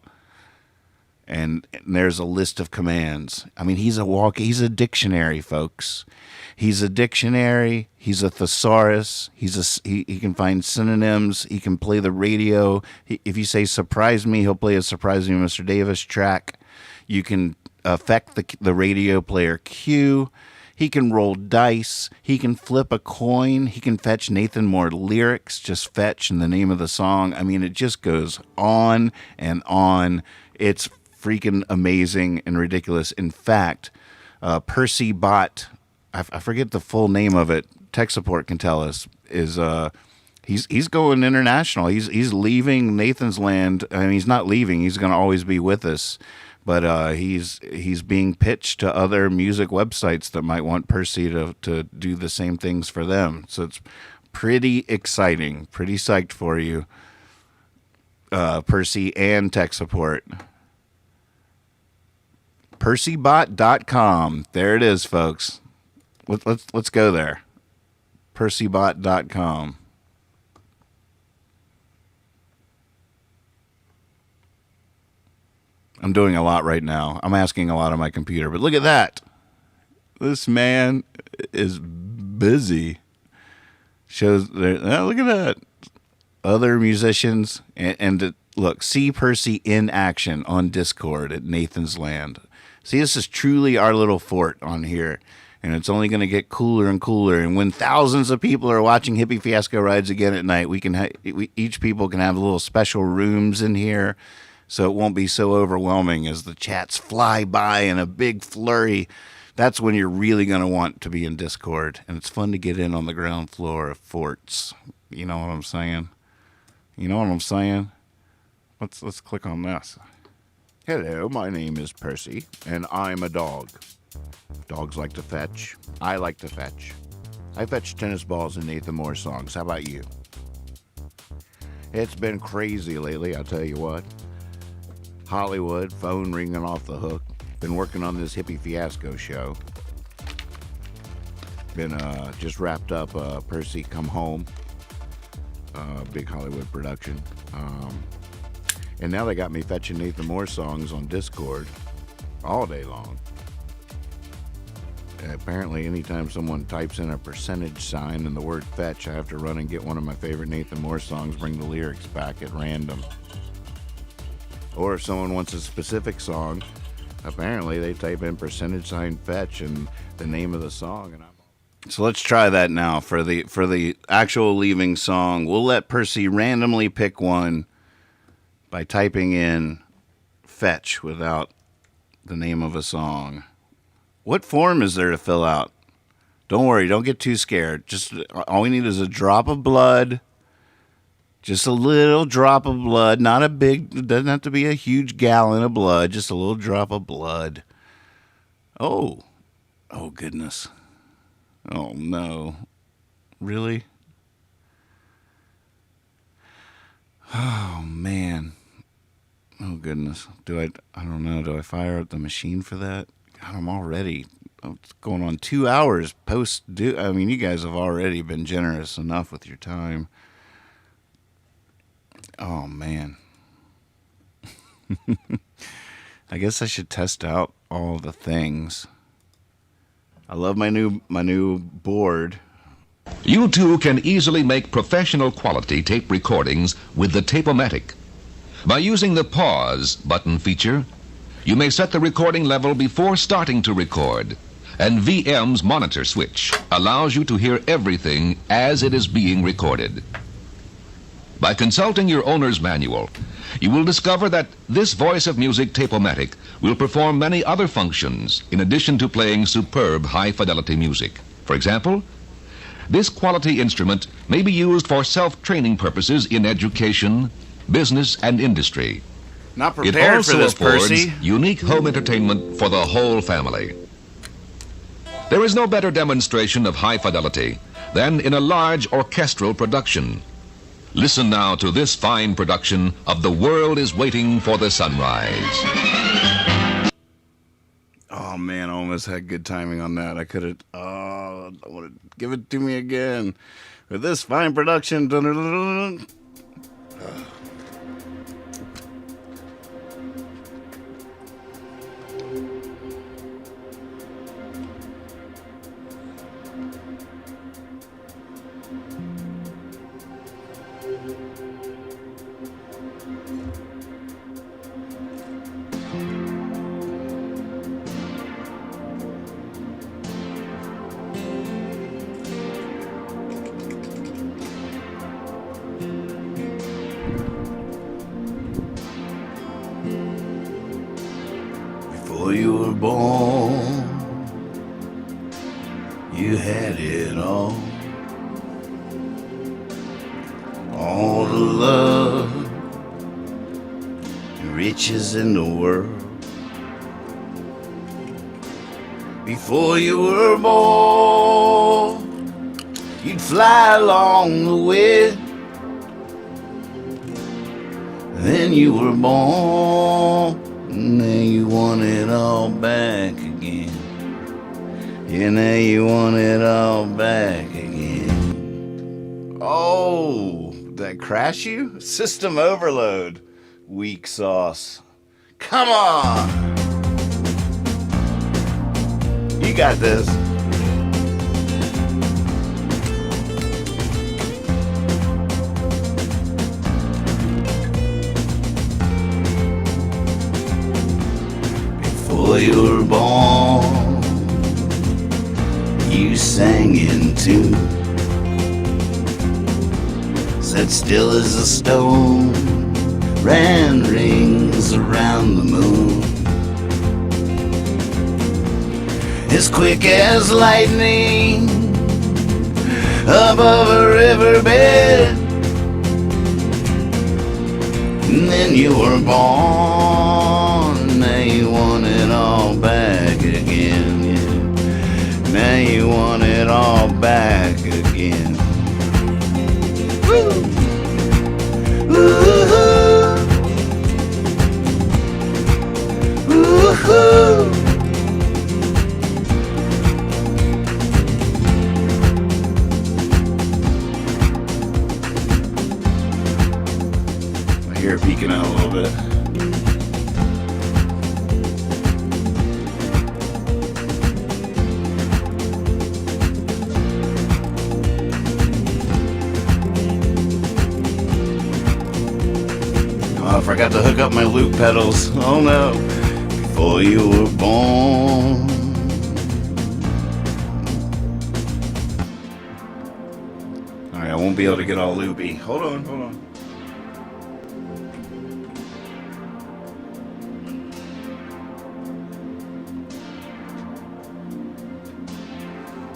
S7: And there's a list of commands. I mean, he's a dictionary, folks. He's a dictionary. He's a thesaurus. He can find synonyms. He can play the radio. If you say surprise me, he'll play a Surprising Mr. Davis track. You can affect the radio player cue. He can roll dice. He can flip a coin. He can fetch Nathan Moore lyrics. Just fetch in the name of the song. I mean, it just goes on and on. It's freaking amazing and ridiculous. In fact, Percy Bot, I forget the full name of it. Tech support can tell us. He's going international. He's leaving Nathan's Land. I mean, he's not leaving. He's going to always be with us. But he's being pitched to other music websites that might want Percy to do the same things for them. So it's pretty exciting. Pretty psyched for you, Percy and tech support. PercyBot.com. There it is, folks. Let's go there. PercyBot.com. I'm doing a lot right now. I'm asking a lot of my computer, but look at that. This man is busy. Shows there. Oh, look at that. Other musicians and look, see Percy in action on Discord at Nathan's Land. See, this is truly our little fort on here, and it's only going to get cooler and cooler. And when thousands of people are watching Hippie Fiasco Rides again at night, each people can have little special rooms in here, so it won't be so overwhelming as the chats fly by in a big flurry. That's when you're really going to want to be in Discord, and it's fun to get in on the ground floor of forts. You know what I'm saying? You know what I'm saying? Let's click on this. Hello, my name is Percy, and I'm a dog. Dogs like to fetch. I like to fetch. I fetch tennis balls in Nathan Moore songs. How about you? It's been crazy lately, I'll tell you what. Hollywood, phone ringing off the hook. Been working on this Hippie Fiasco show. Been just wrapped up Percy Come Home. Big Hollywood production. And now they got me fetching Nathan Moore songs on Discord all day long. Apparently, anytime someone types in a percentage sign and the word fetch, I have to run and get one of my favorite Nathan Moore songs, bring the lyrics back at random. Or if someone wants a specific song, apparently they type in percentage sign fetch and the name of the song. So let's try that now for the actual leaving song. We'll let Percy randomly pick one by typing in fetch without the name of a song. What form is there to fill out? Don't worry, don't get too scared. Just all we need is a drop of blood. Just a little drop of blood, not a big, it doesn't have to be a huge gallon of blood, just a little drop of blood. Oh, Oh, goodness. Oh, no. Really? Oh, man. Oh, goodness. I don't know. Do I fire up the machine for that? God, I'm already it's going on 2 hours post due. I mean, you guys have already been generous enough with your time. Oh, man. I guess I should test out all the things. I love my new board.
S18: You too can easily make professional quality tape recordings with the Tape-O-Matic. By using the pause button feature, you may set the recording level before starting to record, and VM's monitor switch allows you to hear everything as it is being recorded. By consulting your owner's manual, you will discover that this Voice of Music Tape-O-Matic will perform many other functions in addition to playing superb high-fidelity music. For example, this quality instrument may be used for self-training purposes in education, business, and industry.
S7: Not
S18: It
S7: prepared
S18: also
S7: for this,
S18: affords
S7: Percy.
S18: unique home entertainment for the whole family. There is no better demonstration of high fidelity than in a large orchestral production. Listen now to this fine production of The World is Waiting for the Sunrise.
S7: Oh, man, I almost had good timing on that. I could have... Oh, I want to give it to me again. With this fine production...
S17: Before you were born, you had it all. All the love and riches in the world. Before you were born, you'd fly along the way. Then you were born, and now you want it all back again. Yeah, now you want it all back again.
S7: Oh, did that crash you? System overload. Weak sauce. Come on. You got this.
S17: Before you were born, you sang in tune. Sat still as a stone, ran rings around the moon. As quick as lightning above a riverbed. And then you were born, now you want it all back again, yeah. Now you want it all back again. Woo! Woo-hoo! Woo-hoo!
S7: I hear it peeking out a little bit. Oh, I forgot to hook up my loop pedals. Oh no.
S17: Before you were born.
S7: Alright, I won't be able to get all loopy. Hold on, hold on.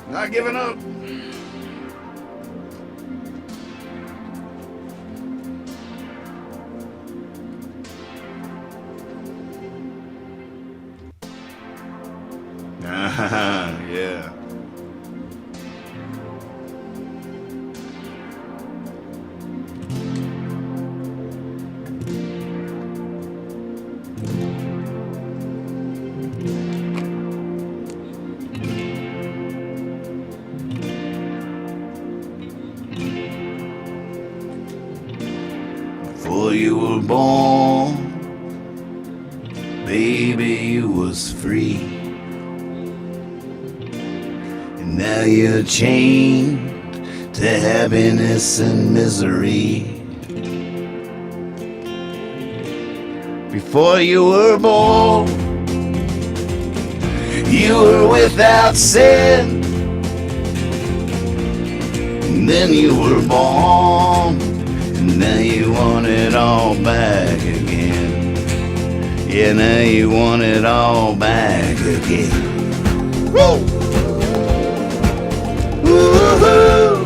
S7: Not giving up.
S17: you were born, baby, you was free. And now you're chained to happiness and misery. Before you were born, you were without sin. And then you were born, and now you want it all back again. Yeah, now you want it all back again. Woo! Woo-hoo!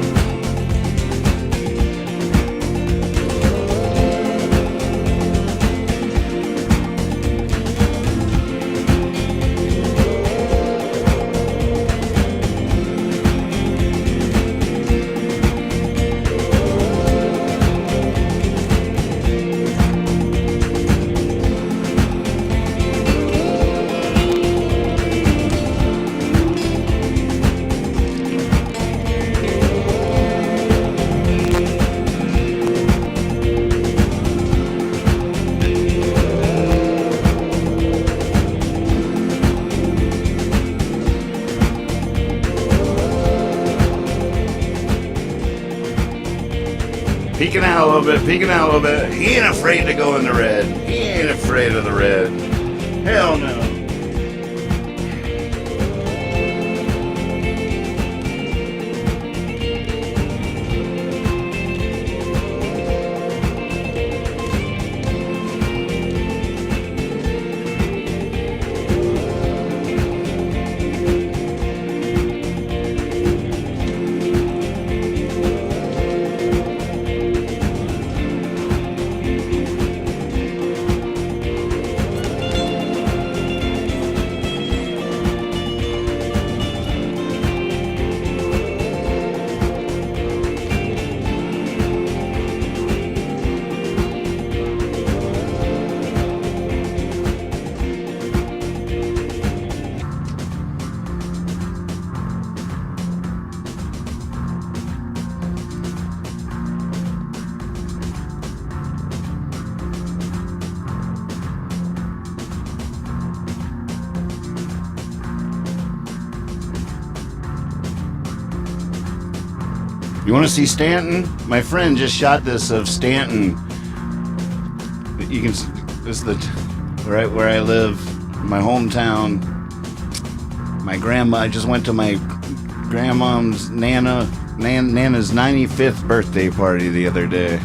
S17: Peeking out a little bit. He ain't afraid to go in the red. He ain't afraid of the red. Hell no. You want to see Stanton? My friend just shot this of Stanton. You can. This is the where I live, my hometown. My grandma. I just went to my grandmom's Nana's 95th birthday party the other day.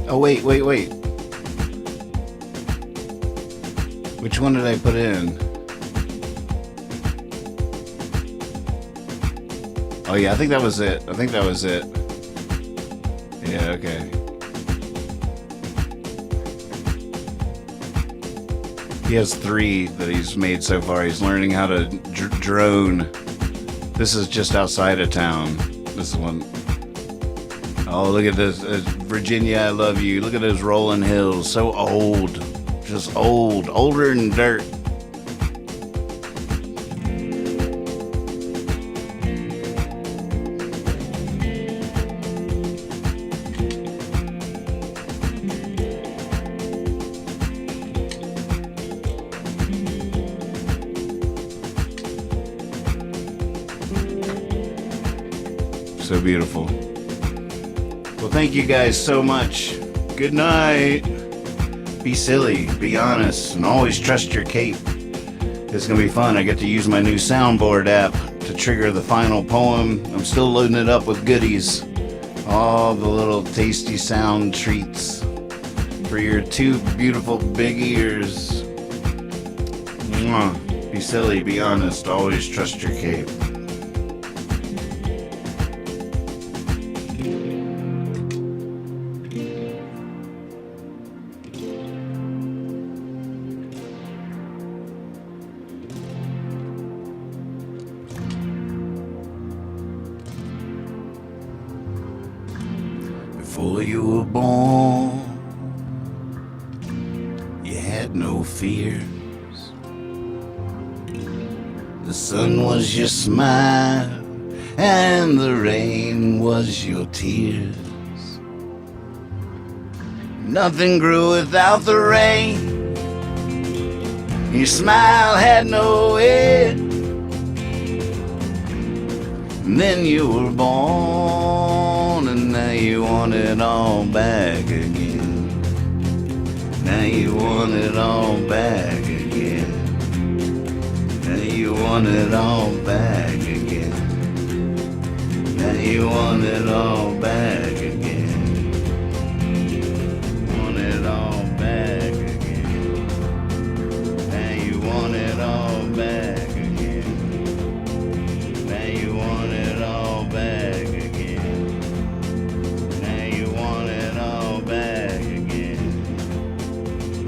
S17: Oh, wait. Which one did I put in? Oh, yeah, I think that was it. Yeah, okay.
S7: He has 3 that he's made so far. He's learning how to drone. This is just outside of town. This one. Oh, look at this. Virginia, I love you. Look at those rolling hills. So old. Just old. Older than dirt. So beautiful. Well, thank you guys so much. Good night. Be silly, be honest, and always trust your cape. It's gonna be fun. I get to use my new soundboard app to trigger the final poem. I'm still loading it up with goodies. All the little tasty sound treats for your 2 beautiful big ears. Mwah. Be silly, be honest, always trust your cape. Before you were born, you had no fears. The sun was your smile, and the rain was your tears. Nothing grew without the rain. Your smile had no end. And then you were born, and now you want it all back again. Now you want it all back again. Now you want it all back again. Now you want it all back again. Want it all back again. Now you want it all back again. Now you want it all back again. Now you want it all back again.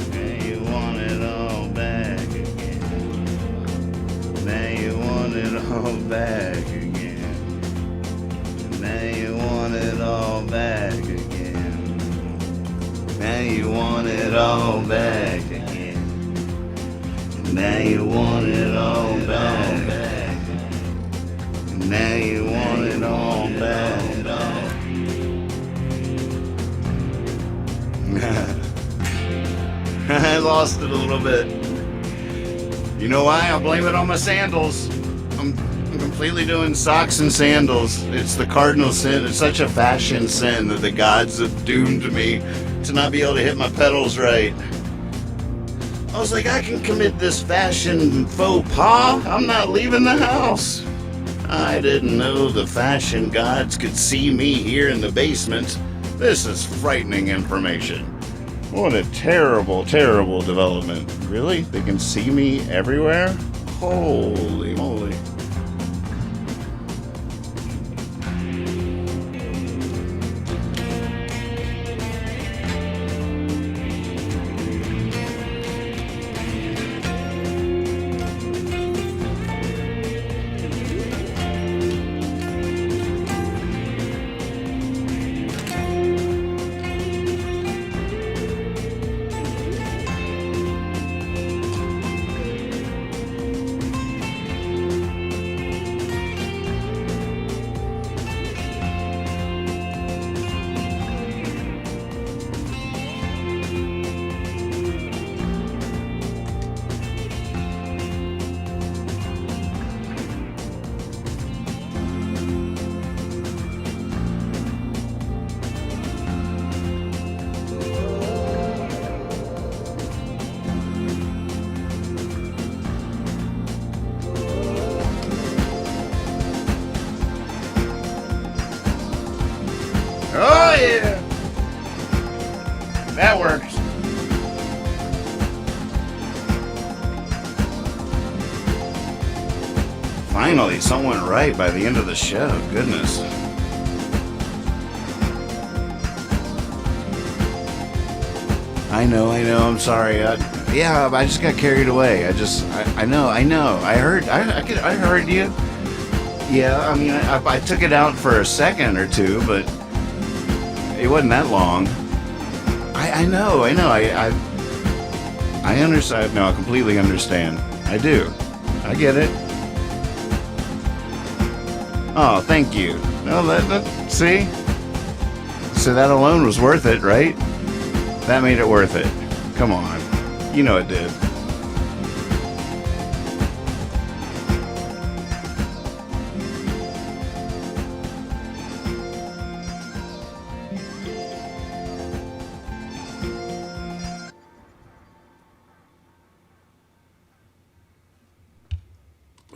S7: Now you want it all back again. Now you want it all back again. Now you want it all back again. Now you want it all back again. Now you want it all back. Now you want it all back. I lost it a little bit. You know why? I'll blame it on my sandals. I'm completely doing socks and sandals. It's the cardinal sin. It's such a fashion sin that the gods have doomed me to not be able to hit my pedals right. I was like, I can commit this fashion faux pas. I'm not leaving the house. I didn't know the fashion gods could see me here in the basement. This is frightening information. What a terrible, terrible development. Really? They can see me everywhere? Holy moly. Oh yeah! That works. Finally, something went right by the end of the show. Goodness. I know. I'm sorry. Yeah, I just got carried away. I know. I heard you. Yeah, I mean, I took it out for a second or two, but it wasn't that long. I know. I understand. No, I completely understand. I do. I get it. Oh, thank you. No, see? So that alone was worth it, right? That made it worth it. Come on. You know it did.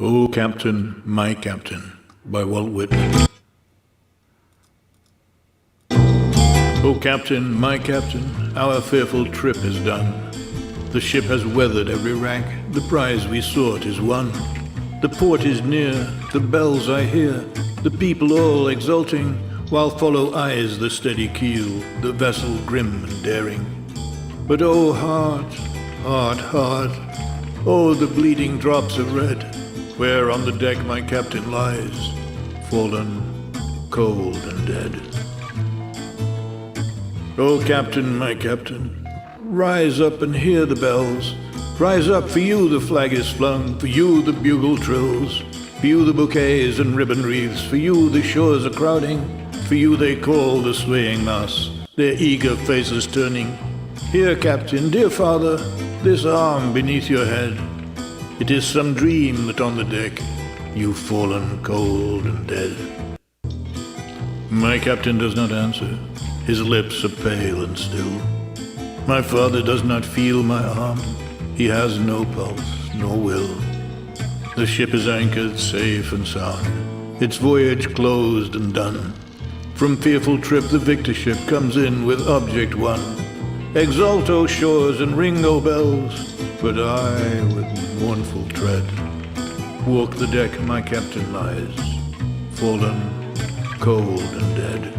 S19: Oh, Captain, my Captain, by Walt Whitman. Oh, Captain, my Captain, our fearful trip is done. The ship has weathered every rack, the prize we sought is won. The port is near, the bells I hear, the people all exulting, while follow eyes the steady keel, the vessel grim and daring. But oh, heart, heart, heart, oh, the bleeding drops of red, where on the deck my captain lies, fallen, cold and dead. Oh, Captain, my Captain, rise up and hear the bells. Rise up, for you the flag is flung, for you the bugle trills, for you the bouquets and ribbon wreaths, for you the shores are crowding, for you they call the swaying mass, their eager faces turning. Here, Captain, dear father, this arm beneath your head. It is some dream that on the deck you've fallen cold and dead. My captain does not answer. His lips are pale and still. My father does not feel my arm. He has no pulse, no will. The ship is anchored safe and sound, its voyage closed and done. From fearful trip the victor ship comes in with object won. Exult, O shores, and ring, O bells, but I, with mournful tread, walk the deck my captain lies, fallen, cold and dead.